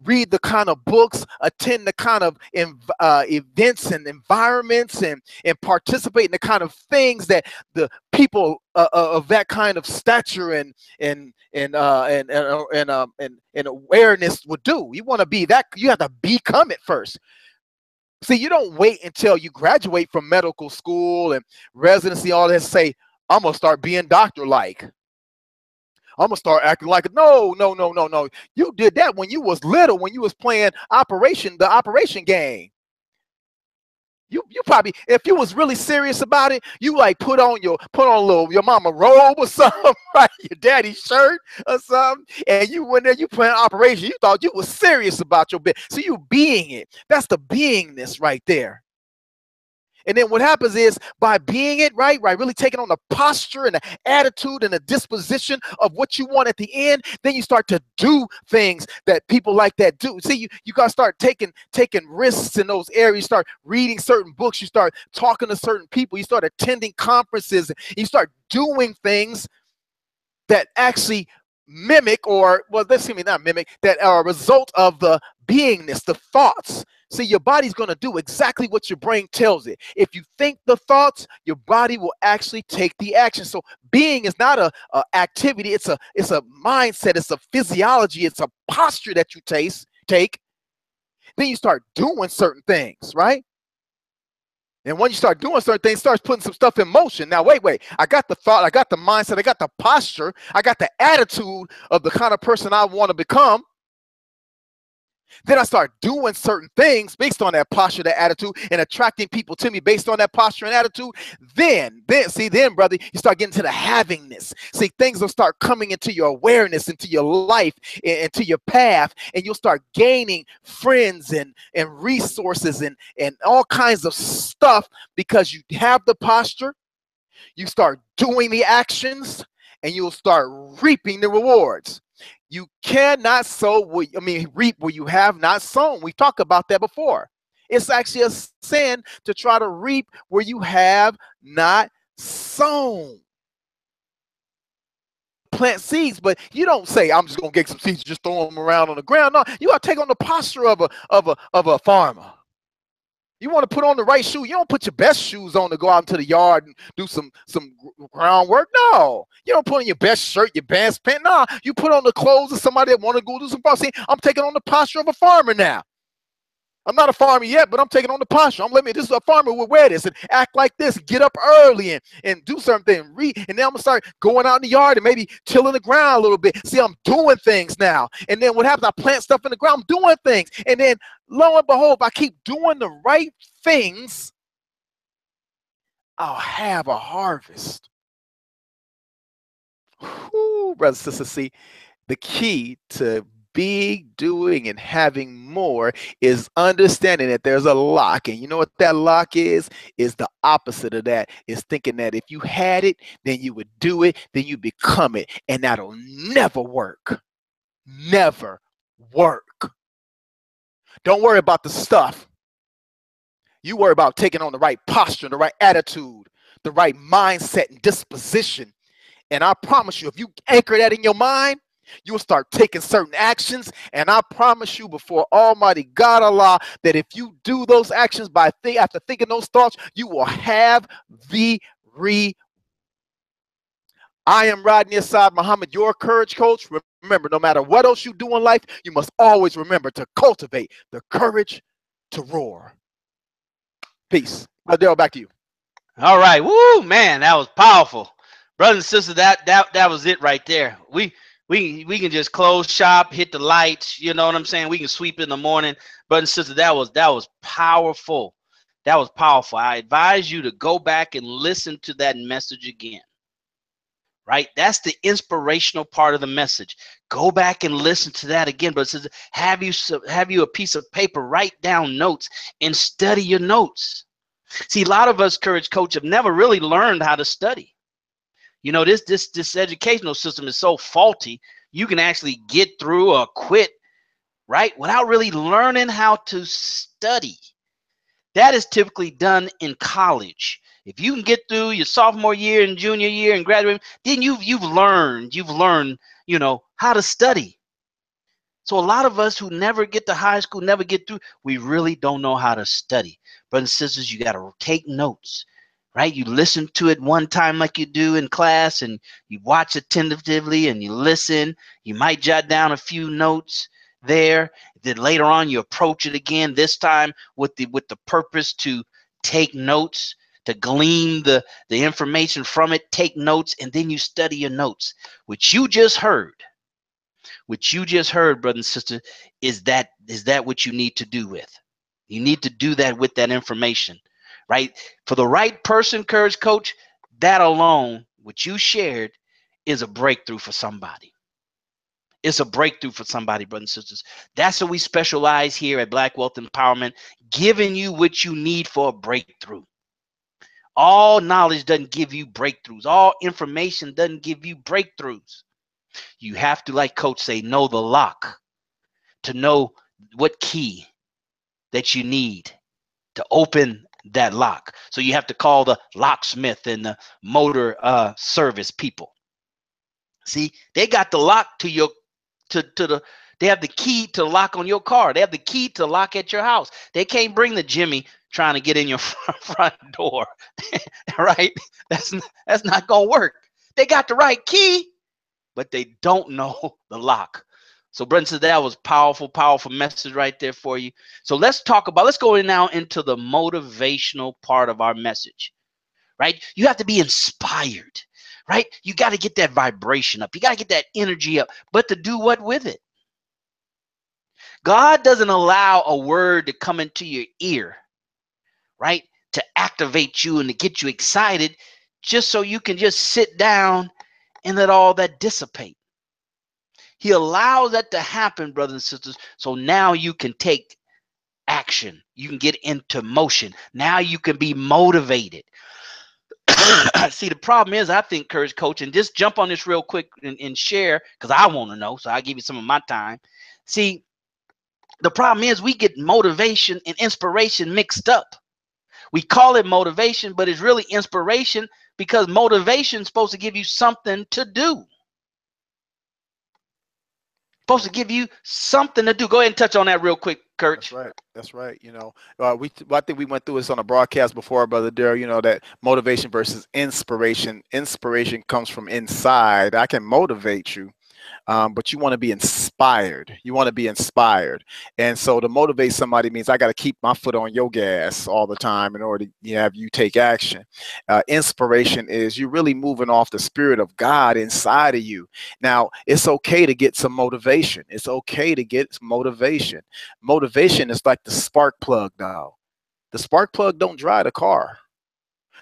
B: Read the kind of books, attend the kind of events and environments, and participate in the kind of things that the people of that kind of stature and awareness would do. You want to be that. You have to become it first. See, you don't wait until you graduate from medical school and residency, all that, say, I'm gonna start being doctor-like. I'm gonna start acting like it. No. You did that when you was little, when you was playing the operation game. You probably, if you was really serious about it, you like put on your mama robe or something, right? Your daddy's shirt or something, and you went there, you playing operation. You thought you was serious about your bit. So you being it. That's the beingness right there. And then what happens is, by being it, right, really taking on the posture and the attitude and the disposition of what you want at the end, then you start to do things that people like that do. See, you got to start taking risks in those areas. You start reading certain books. You start talking to certain people. You start attending conferences. You start doing things that actually mimic, or, well, let's see me not mimic, that are a result of the beingness, the thoughts See, your body's going to do exactly what your brain tells it. If you think the thoughts, your body will actually take the action. So being is not a activity. It's a mindset. It's a physiology. It's a posture that you take. Then you start doing certain things, right? And when you start doing certain things, starts putting some stuff in motion. Now, wait. I got the thought. I got the mindset. I got the posture. I got the attitude of the kind of person I want to become. Then I start doing certain things based on that posture, that attitude, and attracting people to me based on that posture and attitude. Then, brother, you start getting to the havingness. See, things will start coming into your awareness, into your life, into your path, and you'll start gaining friends and resources and all kinds of stuff because you have the posture. You start doing the actions, and you'll start reaping the rewards. You cannot reap where you have not sown. We talked about that before. It's actually a sin to try to reap where you have not sown. Plant seeds, but you don't say, I'm just gonna get some seeds, just throw them around on the ground. No, you gotta take on the posture of a farmer. You want to put on the right shoe. You don't put your best shoes on to go out into the yard and do some groundwork. No, you don't put on your best shirt, your best pants. No, you put on the clothes of somebody that want to go do some farming. See, I'm taking on the posture of a farmer now. I'm not a farmer yet, but I'm taking on the posture. This is a farmer will wear this and act like this, get up early and do something, and then I'm gonna start going out in the yard and maybe tilling the ground a little bit. See, I'm doing things now. And then what happens? I plant stuff in the ground, I'm doing things. And then lo and behold, if I keep doing the right things, I'll have a harvest. Whew, brothers and sisters, see, the key to being, doing, and having more is understanding that there's a lock. And you know what that lock is the opposite of that. Is thinking that if you had it, then you would do it, then you become it. And that'll never work. Never work. Don't worry about the stuff. You worry about taking on the right posture, the right attitude, the right mindset and disposition. And I promise you, if you anchor that in your mind, you'll start taking certain actions, and I promise you before Almighty God Allah that if you do those actions after thinking those thoughts, you will have the I am Rodney Assad Muhammad, your courage coach. Remember, no matter what else you do in life, you must always remember to cultivate the courage to roar. Peace. Daryl, back to you.
A: All right. Woo, man, that was powerful. Brothers and sisters, that was it right there. We can just close shop, hit the lights, you know what I'm saying? We can sweep in the morning. Brothers and sisters, that was powerful. That was powerful. I advise you to go back and listen to that message again. Right? That's the inspirational part of the message. Go back and listen to that again. But it says, have you a piece of paper, write down notes and study your notes. See, a lot of us courage coach have never really learned how to study. You know, this educational system is so faulty. You can actually get through or quit, right, without really learning how to study. That is typically done in college. If you can get through your sophomore year and junior year and graduate, then you've learned, you know, how to study. So a lot of us who never get to high school, never get through, we really don't know how to study. Brothers and sisters, you got to take notes. Right? You listen to it one time like you do in class, and you watch attentively and you listen. You might jot down a few notes there. Then later on you approach it again, this time with the purpose to take notes, to glean the information from it, take notes, and then you study your notes. What you just heard, brothers and sisters, is that what you need to do with? You need to do that with that information. Right? For the right person, courage coach, that alone, what you shared, is a breakthrough for somebody. It's a breakthrough for somebody, brothers and sisters. That's what we specialize here at Black Wealth Empowerment, giving you what you need for a breakthrough. All knowledge doesn't give you breakthroughs. All information doesn't give you breakthroughs. You have to, like Coach say, know the lock, to know what key that you need to open that lock. So you have to call the locksmith and the motor service people. See, they got the lock to They have the key to lock on your car. They have the key to lock at your house. They can't bring the Jimmy trying to get in your front door, right? That's not gonna work. They got the right key, but they don't know the lock. So, brothers and sisters, that was powerful, powerful message right there for you. So let's go in now into the motivational part of our message, right? You have to be inspired, right? You got to get that vibration up. You got to get that energy up, but to do what with it? God doesn't allow a word to come into your ear, right? To activate you and to get you excited just so you can just sit down and let all that dissipate. He allows that to happen, brothers and sisters, so now you can take action. You can get into motion. Now you can be motivated. See, the problem is, I think, Courage Coach, and just jump on this real quick and share, because I want to know, so I'll give you some of my time. See, the problem is we get motivation and inspiration mixed up. We call it motivation, but it's really inspiration, because motivation is supposed to give you something to do. Supposed to give you something to do. Go ahead and touch on that real quick, Kurt.
B: That's right. That's right. You know, I think we went through this on a broadcast before, Brother Daryl. You know, that motivation versus inspiration. Inspiration comes from inside. I can motivate you, but you want to be inspired. You want to be inspired. And so to motivate somebody means I got to keep my foot on your gas all the time in order to have you take action. Inspiration is you really moving off the spirit of God inside of you. Now, it's okay to get some motivation. It's okay to get some motivation. Motivation is like the spark plug now. The spark plug don't drive the car.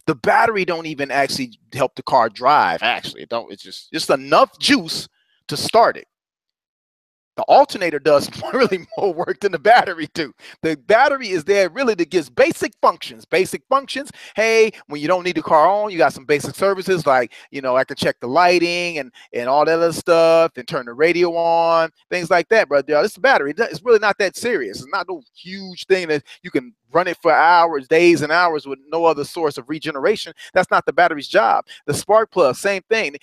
B: The battery don't even actually help the car drive. Actually, it don't. It's just enough juice to start it. The alternator does really more work than the battery do. The battery is there really to give basic functions. Basic functions. Hey, when you don't need the car on, you got some basic services like, you know, I can check the lighting and all that other stuff and turn the radio on, things like that, brother. It's the battery. It's really not that serious. It's not no huge thing that you can run it for hours, days and hours with no other source of regeneration. That's not the battery's job. The spark plug, same thing.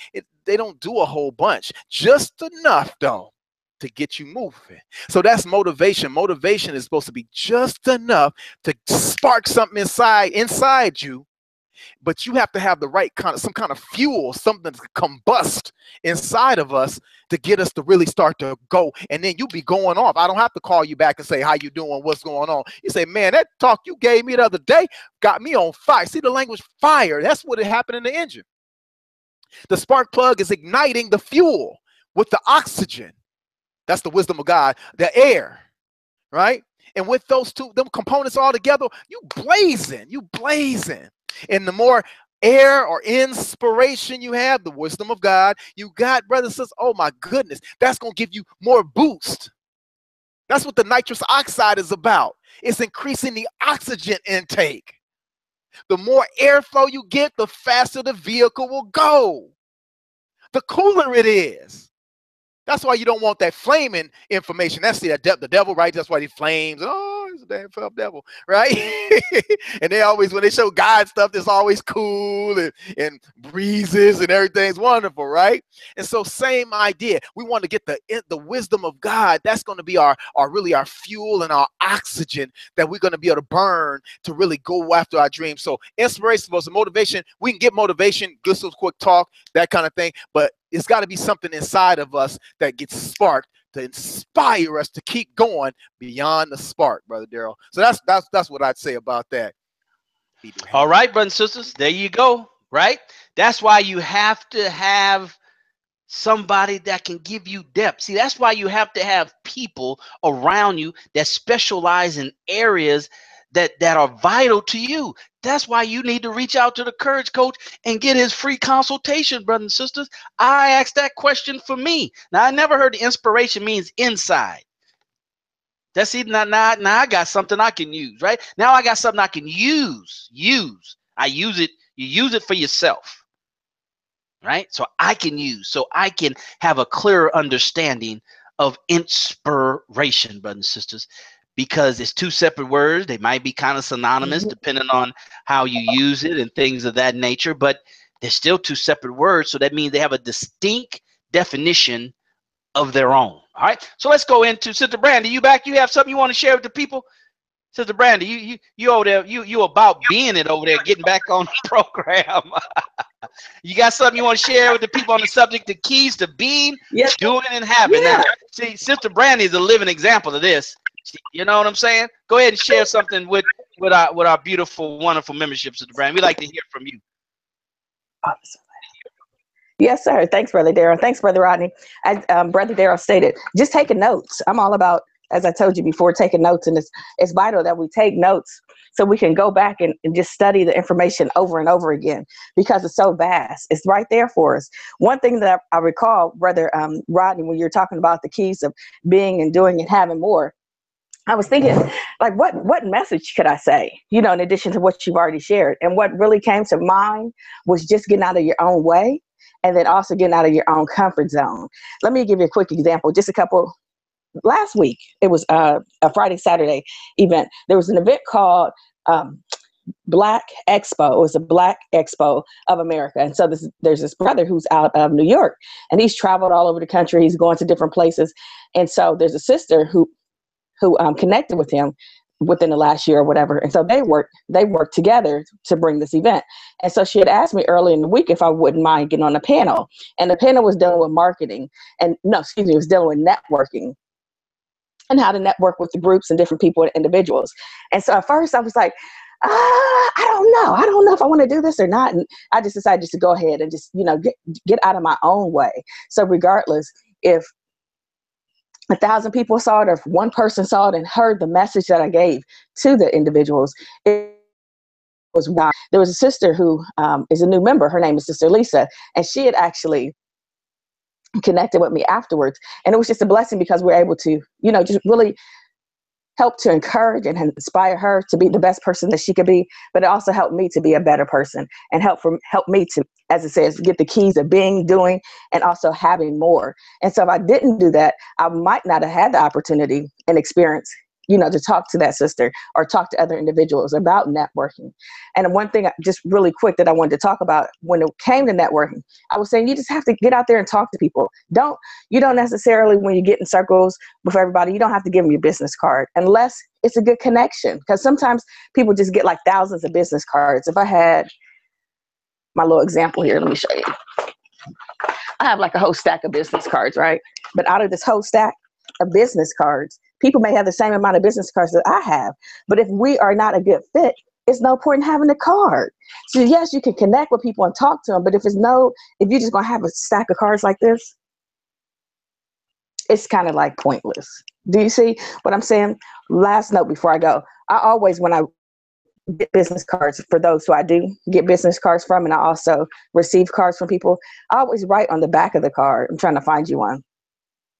B: They don't do a whole bunch, just enough though to get you moving. So that's motivation. Motivation is supposed to be just enough to spark something inside you, but you have to have the right some kind of fuel, something to combust inside of us to get us to really start to go. And then you be going off. I don't have to call you back and say, how you doing? What's going on? You say, man, that talk you gave me the other day got me on fire. See the language fire. That's what happened in the engine. The spark plug is igniting the fuel with the oxygen. That's the wisdom of God, the air, right? And with those them components all together, you blazing. And the more air or inspiration you have, the wisdom of God, you got, brothers and sisters, oh my goodness, that's going to give you more boost. That's what the nitrous oxide is about. It's increasing the oxygen intake. The more airflow you get, the faster the vehicle will go. The cooler it is. That's why you don't want that flaming information. That's the devil, right? That's why he flames. Oh, he's a damn devil, right? And they always, when they show God stuff, it's always cool and breezes and everything's wonderful, right? And so same idea. We want to get the wisdom of God. That's going to be our fuel and our oxygen that we're going to be able to burn to really go after our dreams. So inspiration versus motivation. We can get motivation, just a quick talk, that kind of thing, but it's got to be something inside of us that gets sparked to inspire us to keep going beyond the spark, Brother Daryl. So that's what I'd say about that.
A: All right, brothers and sisters, there you go, right? That's why you have to have somebody that can give you depth. See, that's why you have to have people around you that specialize in areas that are vital to you. That's why you need to reach out to the Courage Coach and get his free consultation, brothers and sisters. I asked that question for me. Now, I never heard the inspiration means inside. That's even now I got something I can use, right? Now I got something I can use. I use it. You use it for yourself, right? So I can have a clearer understanding of inspiration, brothers and sisters. Because it's two separate words. They might be kind of synonymous depending on how you use it and things of that nature, but they're still two separate words. So that means they have a distinct definition of their own. All right. So let's go into Sister Brandy. You back? You have something you want to share with the people? Sister Brandy, you over there, you about being it over there, getting back on the program. You got something you want to share with the people on the subject, the keys to being,
C: Yes.
A: doing, and having.
C: Yeah.
A: Now, see, Sister Brandy is a living example of this. You know what I'm saying? Go ahead and share something with our beautiful, wonderful membership, Sister Brandy. We'd like to hear from you.
D: Yes, sir. Thanks, Brother Darrell. Thanks, Brother Rodney. As Brother Darrell stated, just taking notes. I'm all about, as I told you before, taking notes, and it's vital that we take notes so we can go back and just study the information over and over again, because it's so vast. It's right there for us. One thing that I recall, Brother Rodney, when you're talking about the keys of being and doing and having more, I was thinking, like, what message could I say, in addition to what you've already shared? And what really came to mind was just getting out of your own way, and then also getting out of your own comfort zone. Let me give you a quick example. Just a couple. Last week, it was a Friday, Saturday event. There was an event called Black Expo. It was a Black Expo of America. And so there's this brother who's out of New York, and he's traveled all over the country. He's going to different places. And so there's a sister who connected with him within the last year or whatever. And so they worked together to bring this event. And so she had asked me early in the week if I wouldn't mind getting on a panel. And the panel was dealing with marketing. It was dealing with networking and how to network with the groups and different people and individuals. And so at first I was like, I don't know. I don't know if I want to do this or not. And I just decided just to go ahead and just, get out of my own way. So regardless, if 1,000 people saw it, or if one person saw it and heard the message that I gave to the individuals, it was wild. There was a sister who is a new member. Her name is Sister Lisa, and she had actually connected with me afterwards. And it was just a blessing, because we were able to, just really help to encourage and inspire her to be the best person that she could be. But it also helped me to be a better person, and help me to, as it says, get the keys of being, doing, and also having more. And so if I didn't do that, I might not have had the opportunity and experience, to talk to that sister or talk to other individuals about networking. And one thing just really quick that I wanted to talk about when it came to networking, I was saying you just have to get out there and talk to people. You don't necessarily, when you get in circles with everybody, you don't have to give them your business card unless it's a good connection. Because sometimes people just get like thousands of business cards. If I had my little example here, let me show you. I have like a whole stack of business cards, right? But out of this whole stack of business cards, people may have the same amount of business cards that I have. But if we are not a good fit, it's no point in having a card. So yes, you can connect with people and talk to them. But if you're just going to have a stack of cards like this, it's kind of like pointless. Do you see what I'm saying? Last note before I go, I always, when I get business cards for those who I do get business cards from, and I also receive cards from people, I always write on the back of the card. I'm trying to find you one.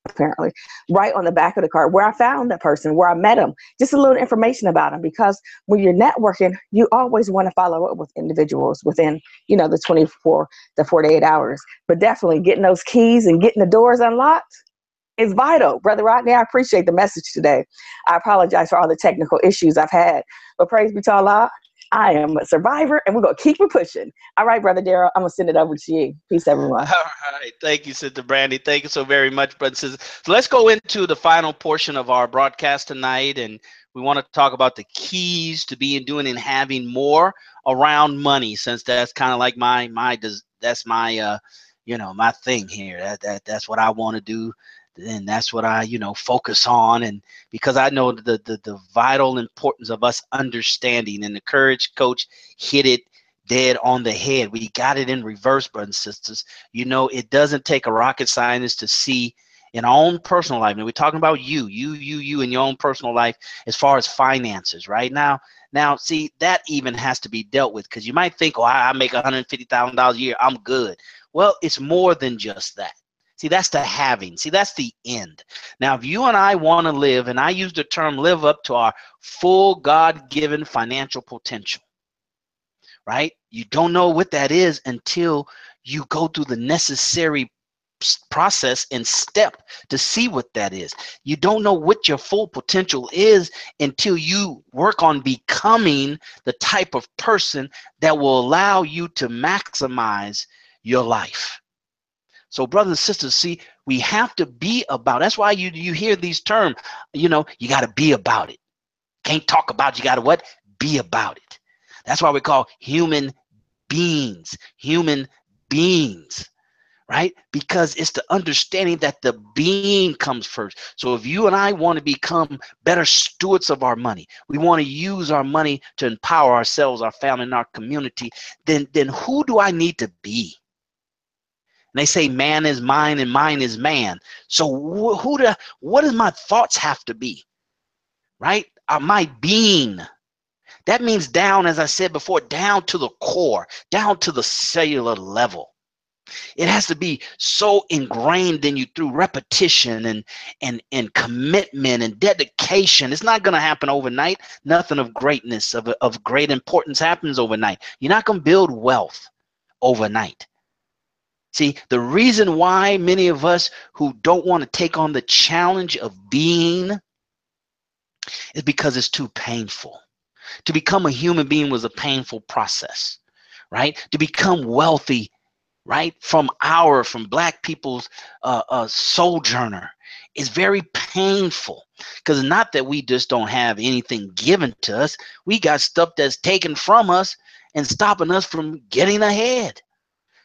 D: Apparently, right on the back of the card where I found that person, where I met them, just a little information about them. Because when you're networking, you always want to follow up with individuals within, the 24 to 48 hours. But definitely getting those keys and getting the doors unlocked is vital. Brother Rodney, I appreciate the message today. I apologize for all the technical issues I've had, but praise be to Allah, I am a survivor, and we're going to keep it pushing. All right, Brother Darrell, I'm going to send it over to you. Peace, everyone.
A: All right. Thank you, Sister Brandy. Thank you so very much, brothers and sisters. So let's go into the final portion of our broadcast tonight, and we want to talk about the keys to being, doing, and having more around money, since that's kind of like my thing here. That's what I want to do. And that's what I, focus on. And because I know the vital importance of us understanding, and the Courage Coach hit it dead on the head. We got it in reverse, brothers and sisters. It doesn't take a rocket scientist to see in our own personal life. And we're talking about you in your own personal life as far as finances right now. Now, see, that even has to be dealt with, because you might think, I make $150,000 a year, I'm good. Well, it's more than just that. See, that's the having. See, that's the end. Now, if you and I want to live, and I use the term live up to our full God-given financial potential, right? You don't know what that is until you go through the necessary process and step to see what that is. You don't know what your full potential is until you work on becoming the type of person that will allow you to maximize your life. So brothers and sisters, see, we have to be about, that's why you hear these terms, you got to be about it. Can't talk about it, you got to what? Be about it. That's why we call human beings, right? Because it's the understanding that the being comes first. So if you and I want to become better stewards of our money, we want to use our money to empower ourselves, our family, and our community, then who do I need to be? And they say man is mine and mine is man. So what does my thoughts have to be? Right? My being. That means down, as I said before, down to the core, down to the cellular level. It has to be so ingrained in you through repetition and commitment and dedication. It's not going to happen overnight. Nothing of greatness, of great importance happens overnight. You're not going to build wealth overnight. See, the reason why many of us who don't want to take on the challenge of being is because it's too painful. To become a human being was a painful process, right? To become wealthy, right, from Black people's sojourner is very painful, because not that we just don't have anything given to us. We got stuff that's taken from us and stopping us from getting ahead.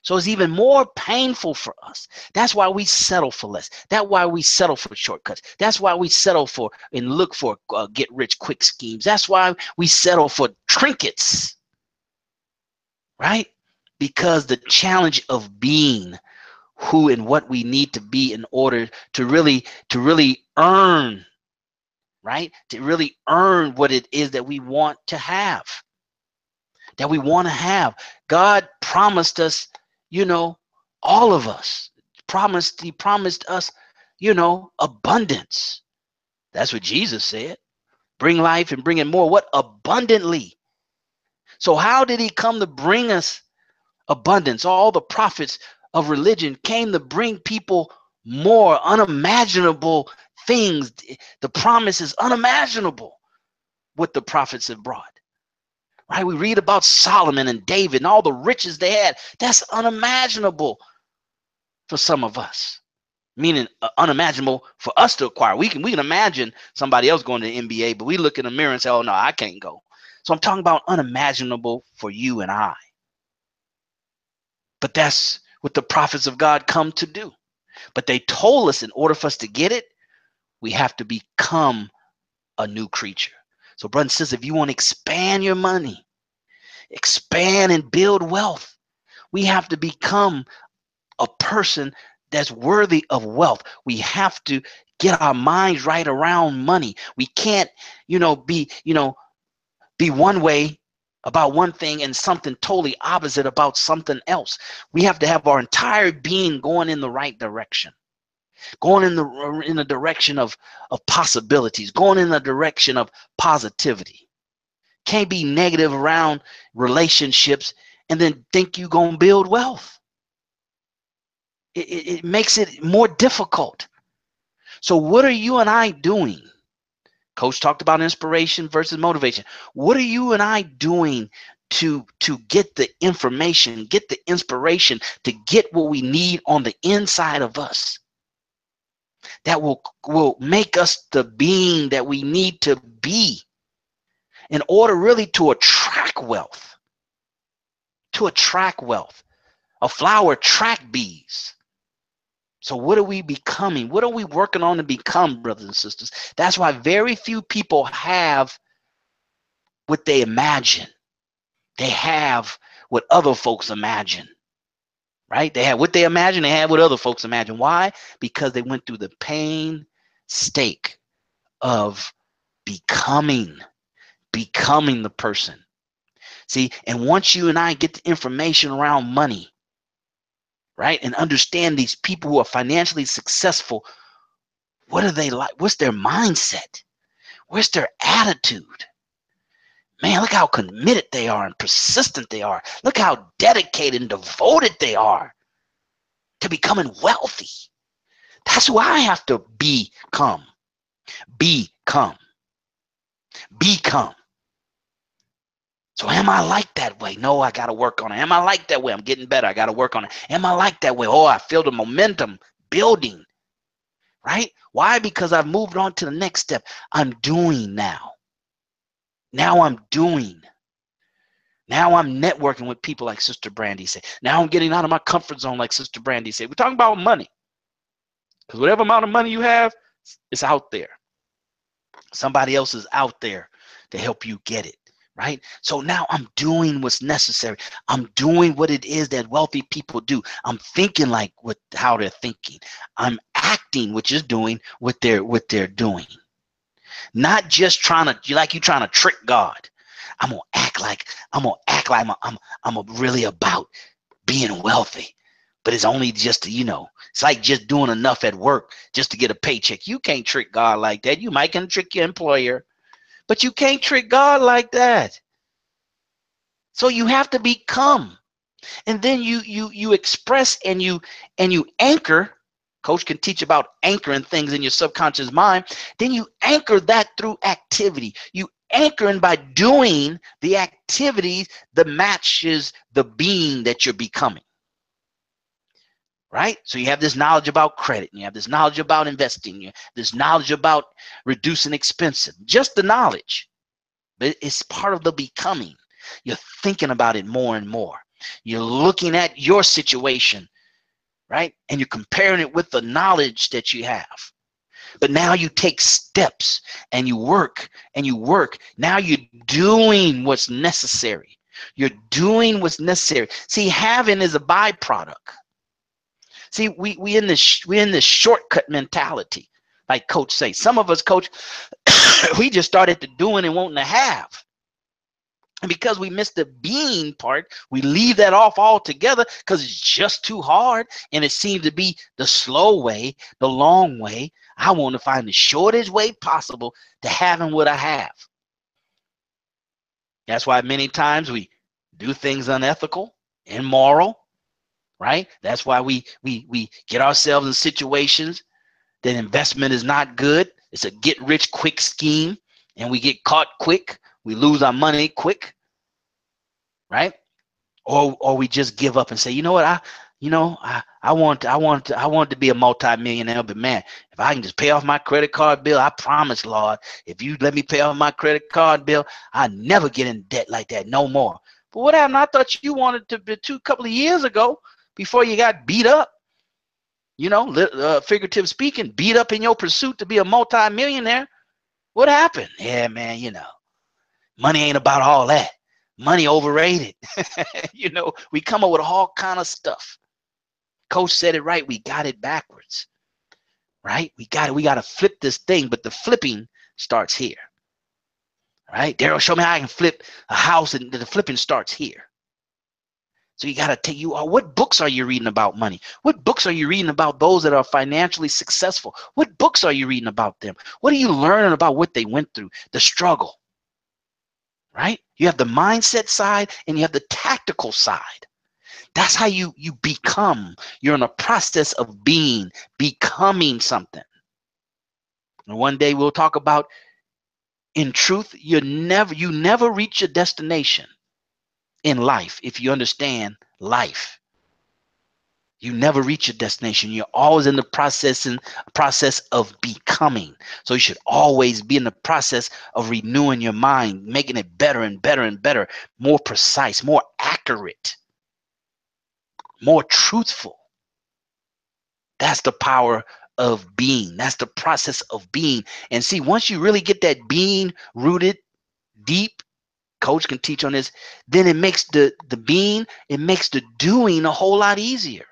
A: So it's even more painful for us. That's why we settle for less. That's why we settle for shortcuts. That's why we settle for and look for get rich quick schemes. That's why we settle for trinkets, right? Because the challenge of being who and what we need to be in order to really earn, right? To really earn what it is that we want to have. God promised us, all of us he promised us, abundance. That's what Jesus said. Bring life and bring it more. What? Abundantly. So how did he come to bring us abundance? All the prophets of religion came to bring people more unimaginable things. The promise is unimaginable what the prophets have brought. Right? We read about Solomon and David and all the riches they had. That's unimaginable for some of us, meaning unimaginable for us to acquire. We can imagine somebody else going to the NBA, but we look in the mirror and say, oh no, I can't go. So I'm talking about unimaginable for you and I. But that's what the prophets of God come to do. But they told us in order for us to get it, we have to become a new creature. So brothers and sisters, if you want to expand your money, expand and build wealth, we have to become a person that's worthy of wealth. We have to get our minds right around money. We can't, be one way about one thing and something totally opposite about something else. We have to have our entire being going in the right direction, going in the direction of possibilities, going in the direction of positivity. Can't be negative around relationships and then think you're going to build wealth. It makes it more difficult. So what are you and I doing? Coach talked about inspiration versus motivation. What are you and I doing to get the information, get the inspiration, to get what we need on the inside of us that will make us the being that we need to be in order really to attract wealth? To attract wealth. A flower attracts bees. So what are we becoming? What are we working on to become, brothers and sisters? That's why very few people have what they imagine. They have what other folks imagine, right? They have what they imagine. They have what other folks imagine. Why? Because they went through the painstaking of becoming the person. See, and once you and I get the information around money, right, and understand these people who are financially successful, what are they like? What's their mindset? Where's their attitude? Man, look how committed they are and persistent they are. Look how dedicated and devoted they are to becoming wealthy. That's who I have to become. Become. So am I like that way? No, I got to work on it. Am I like that way? I'm getting better. I got to work on it. Am I like that way? Oh, I feel the momentum building, right? Why? Because I've moved on to the next step. I'm doing now. Now I'm doing. Now I'm networking with people like Sister Brandy said. Now I'm getting out of my comfort zone like Sister Brandy said. We're talking about money. Because whatever amount of money you have, it's out there. Somebody else is out there to help you get it, right? So now I'm doing what's necessary. I'm doing what it is that wealthy people do. I'm thinking like how they're thinking. I'm acting, which is doing what they're doing. Not just trying to trick God. I'm gonna act like I'm really about being wealthy. But it's only just to, it's like just doing enough at work just to get a paycheck. You can't trick God like that. You might can trick your employer, but you can't trick God like that. So you have to become, and then you express and you anchor. Coach can teach about anchoring things in your subconscious mind. Then you anchor that through activity. You anchoring by doing the activities that matches the being that you're becoming. Right? So you have this knowledge about credit, and you have this knowledge about investing, you have this knowledge about reducing expenses, just the knowledge. But it's part of the becoming. You're thinking about it more and more. You're looking at your situation, right? And you're comparing it with the knowledge that you have. But now you take steps and you work and you work. Now you're doing what's necessary. You're doing what's necessary. See, having is a byproduct. See, we in this shortcut mentality, like Coach say. Some of us, Coach, we just started to doing and wanting to have. And because we missed the being part, we leave that off altogether because it's just too hard. And it seems to be the slow way, the long way. I want to find the shortest way possible to having what I have. That's why many times we do things unethical, immoral. Right? That's why we get ourselves in situations that investment is not good. It's a get rich quick scheme, and we get caught quick. We lose our money quick, right? Or we just give up and say, you know what, I want to be a multi-millionaire, but man, if I can just pay off my credit card bill, I promise, Lord, if you let me pay off my credit card bill, I never get in debt like that no more. But what happened? I thought you wanted to be a couple of years ago. Before you got beat up, figurative speaking, beat up in your pursuit to be a multi-millionaire. What happened? Yeah, man, money ain't about all that. Money overrated. We come up with all kind of stuff. Coach said it right. We got it backwards, right? We got to flip this thing, but the flipping starts here, right? Daryl, show me how I can flip a house, and the flipping starts here. So you got to take what books are you reading about money? What books are you reading about those that are financially successful? What books are you reading about them? What are you learning about what they went through, the struggle, right? You have the mindset side and you have the tactical side. That's how you become. You're in a process of becoming something. And one day we'll talk about, in truth, you never reach your destination in life. If you understand life, you never reach your destination. You're always in the process of becoming. So you should always be in the process of renewing your mind, making it better and better and better, more precise, more accurate, more truthful. That's the power of being. That's the process of being. And see, once you really get that being rooted deep, Coach can teach on this, then it makes the being, it makes the doing a whole lot easier.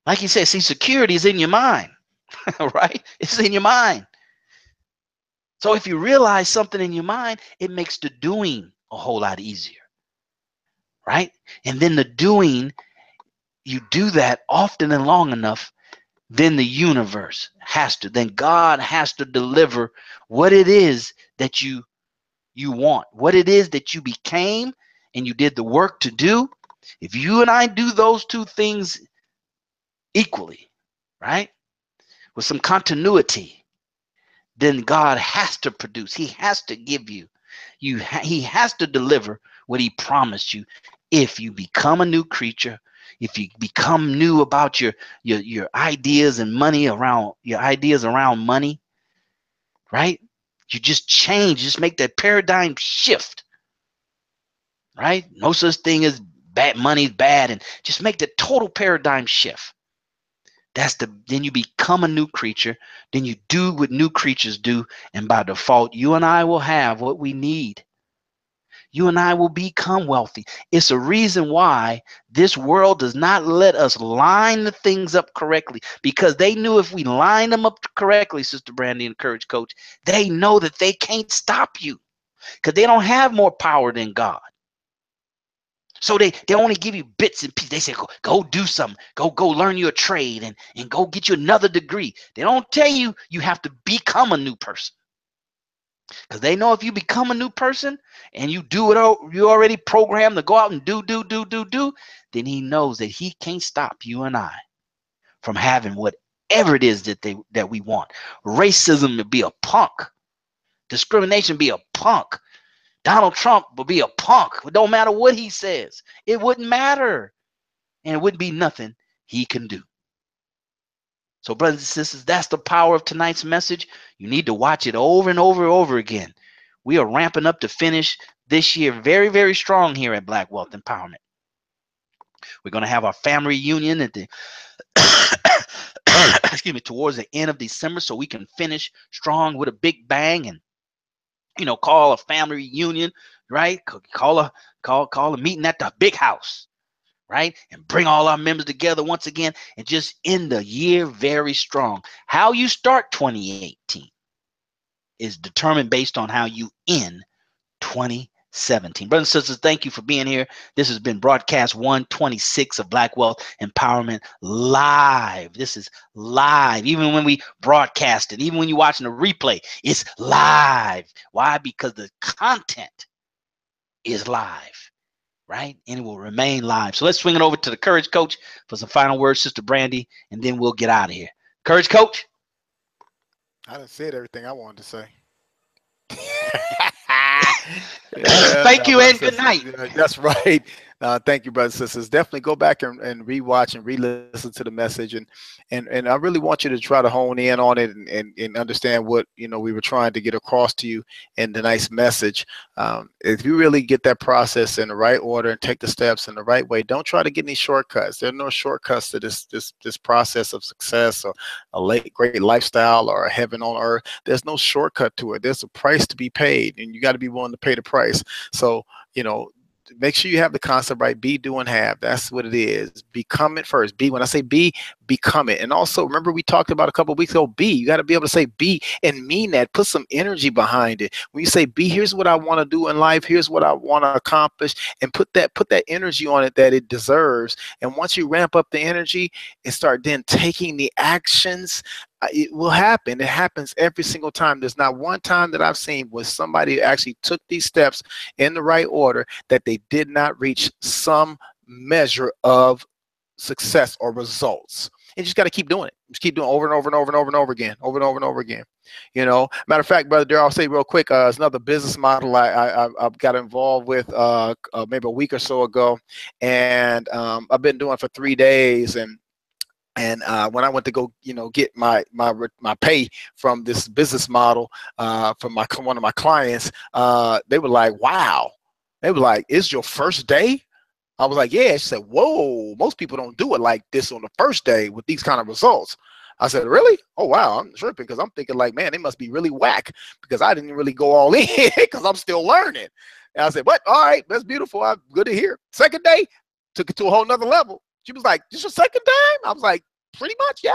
A: Like you said, see, security is in your mind, right? It's in your mind. So if you realize something in your mind, it makes the doing a whole lot easier, right? And then the doing, you do that often and long enough, then the universe then God has to deliver what it is that you want, what it is that you became and you did the work to do. If you and I do those two things equally, right, with some continuity, then God has to produce. He has to give you He has to deliver what he promised you. If you become a new creature, if you become new about your ideas and money around your ideas around money, right? You just change, just make that paradigm shift, right? No such thing as bad money is bad, and just make the total paradigm shift. Then you become a new creature. Then you do what new creatures do, and by default, you and I will have what we need. You and I will become wealthy. It's a reason why this world does not let us line the things up correctly, because they knew if we line them up correctly, Sister Brandy and Courage Coach, they know that they can't stop you because they don't have more power than God. So they only give you bits and pieces. They say, go do something. Go learn you a trade and go get you another degree. They don't tell you you have to become a new person. Because they know if you become a new person and you do what you already programmed to go out and do, then he knows that he can't stop you and I from having whatever it is that we want. Racism would be a punk. Discrimination be a punk. Donald Trump would be a punk. It don't matter what he says. It wouldn't matter. And it wouldn't be nothing he can do. So brothers and sisters, that's the power of tonight's message. You need to watch it over and over and over again. We are ramping up to finish this year very, very strong here at Black Wealth Empowerment. We're going to have our family reunion at the excuse me, towards the end of December, so we can finish strong with a big bang and call a family reunion, right? Call a meeting at the big house, right? And bring all our members together once again and just end the year very strong. How you start 2018 is determined based on how you end 2017. Brothers and sisters, thank you for being here. This has been broadcast 126 of Black Wealth Empowerment live. This is live. Even when we broadcast it, even when you're watching the replay, it's live. Why? Because the content is live, right? And it will remain live. So let's swing it over to the Courage Coach for some final words, Sister Brandy, and then we'll get out of here. Courage Coach.
B: I done said everything I wanted to say.
A: Thank you and good night.
B: That's right. Thank you, brothers and sisters. Definitely go back and rewatch and re-listen to the message, and I really want you to try to hone in on it and understand what we were trying to get across to you in the nice message. If you really get that process in the right order and take the steps in the right way, don't try to get any shortcuts. There are no shortcuts to this process of success or a great lifestyle or a heaven on earth. There's no shortcut to it. There's a price to be paid, and you got to be willing to pay the price. So make sure you have the concept right. Be, do, and have. That's what it is. Become it first. Be. When I say be, become it. And also, remember we talked about a couple of weeks ago, be. You got to be able to say be and mean that. Put some energy behind it. When you say be, here's what I want to do in life. Here's what I want to accomplish. And put that energy on it that it deserves. And once you ramp up the energy and start then taking the actions, it will happen. It happens every single time. There's not one time that I've seen where somebody actually took these steps in the right order that they did not reach some measure of success or results. And you just got to keep doing it. Just keep doing it over and over and over and over and over again, over and over and over again. Matter of fact, Brother Darrell, I'll say real quick, it's another business model I've got involved with maybe a week or so ago, and I've been doing it for 3 days. And when I went to go, get my pay from this business model from one of my clients, they were like, "Wow!" They were like, "It's your first day?" I was like, "Yeah." She said, "Whoa! Most people don't do it like this on the first day with these kind of results." I said, "Really? Oh wow!" I'm tripping because I'm thinking like, "Man, they must be really whack," because I didn't really go all in because I'm still learning. And I said, "But all right, that's beautiful. Good to hear." Second day, took it to a whole nother level. She was like, "This your second time?" I was like, "Pretty much, yeah."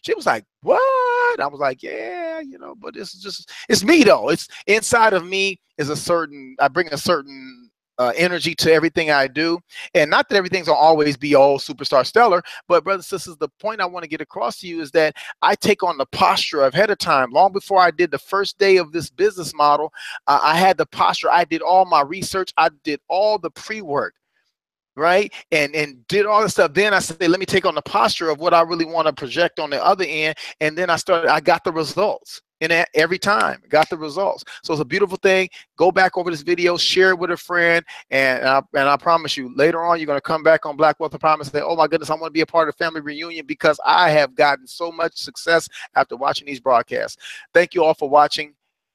B: She was like, "What?" I was like, "Yeah, but it's me though. It's inside of me is I bring a certain energy to everything I do. And not that everything's gonna always be all superstar stellar, but brothers and sisters, the point I want to get across to you is that I take on the posture ahead of time. Long before I did the first day of this business model, I had the posture. I did all my research. I did all the pre-work. Right. And did all the stuff. Then I said, let me take on the posture of what I really want to project on the other end. And then I got the results. and every time got the results. So it's a beautiful thing. Go back over this video, share it with a friend, and I promise you, later on, you're going to come back on Black Wealth Empowerment and say, oh my goodness, I want to be a part of the family reunion because I have gotten so much success after watching these broadcasts. Thank you all for watching.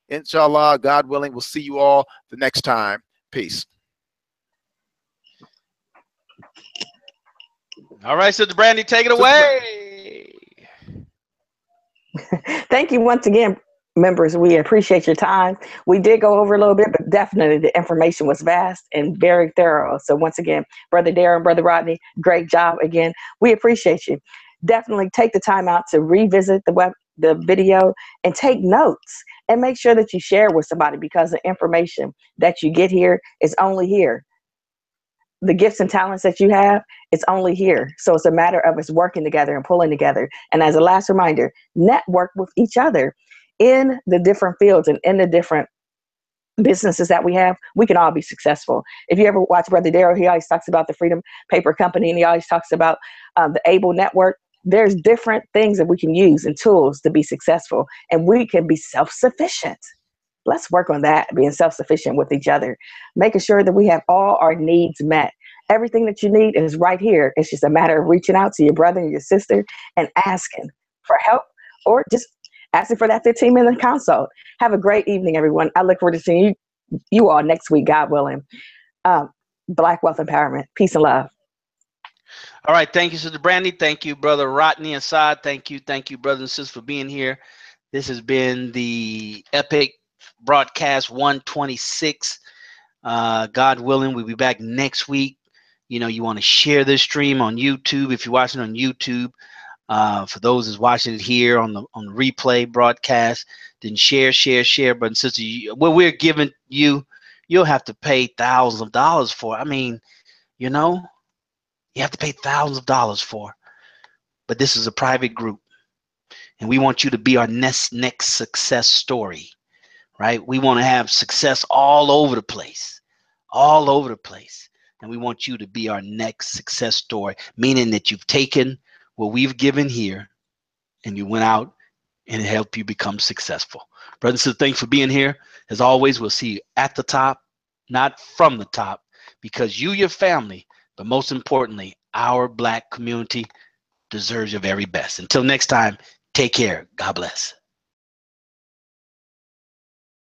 B: Inshallah, God willing, we'll see you all the next time. Peace.
A: All right, Sister Brandy, take it away.
D: Thank you once again, members. We appreciate your time. We did go over a little bit, but definitely the information was vast and very thorough. So once again, Brother Darren, Brother Rodney, great job again. We appreciate you. Definitely take the time out to revisit the video and take notes and make sure that you share with somebody, because the information that you get here is only here. The gifts and talents that you have, it's only here. So it's a matter of us working together and pulling together. And as a last reminder, network with each other in the different fields and in the different businesses that we have. We can all be successful. If you ever watch Brother Darrell, he always talks about the Freedom Paper Company, and he always talks about the ABLE Network. There's different things that we can use and tools to be successful, and we can be self-sufficient. Let's work on that, being self-sufficient with each other, making sure that we have all our needs met. Everything that you need is right here. It's just a matter of reaching out to your brother and your sister and asking for help, or just asking for that 15-minute consult. Have a great evening, everyone. I look forward to seeing you all next week, God willing. Black Wealth Empowerment. Peace and love.
A: All right. Thank you, Sister Brandy. Thank you, Brother Rodney Assad. Thank you, brothers and sisters, for being here. This has been the Epic Broadcast 126. God willing, we'll be back next week. You know, you want to share this stream on YouTube. If you're watching on YouTube, for those who's watching it here on the replay broadcast, then share, brother and sister. What we're giving you, you'll have to pay thousands of dollars for. I mean, you know, you have to pay thousands of dollars for. But this is a private group, and we want you to be our next success story, right? We want to have success all over the place, and we want you to be our next success story, meaning that you've taken what we've given here and you went out and it helped you become successful. Brothers and sisters, thanks for being here. As always, we'll see you at the top, not from the top, because you, your family, but most importantly, our Black community deserves your very best. Until next time, take care. God bless.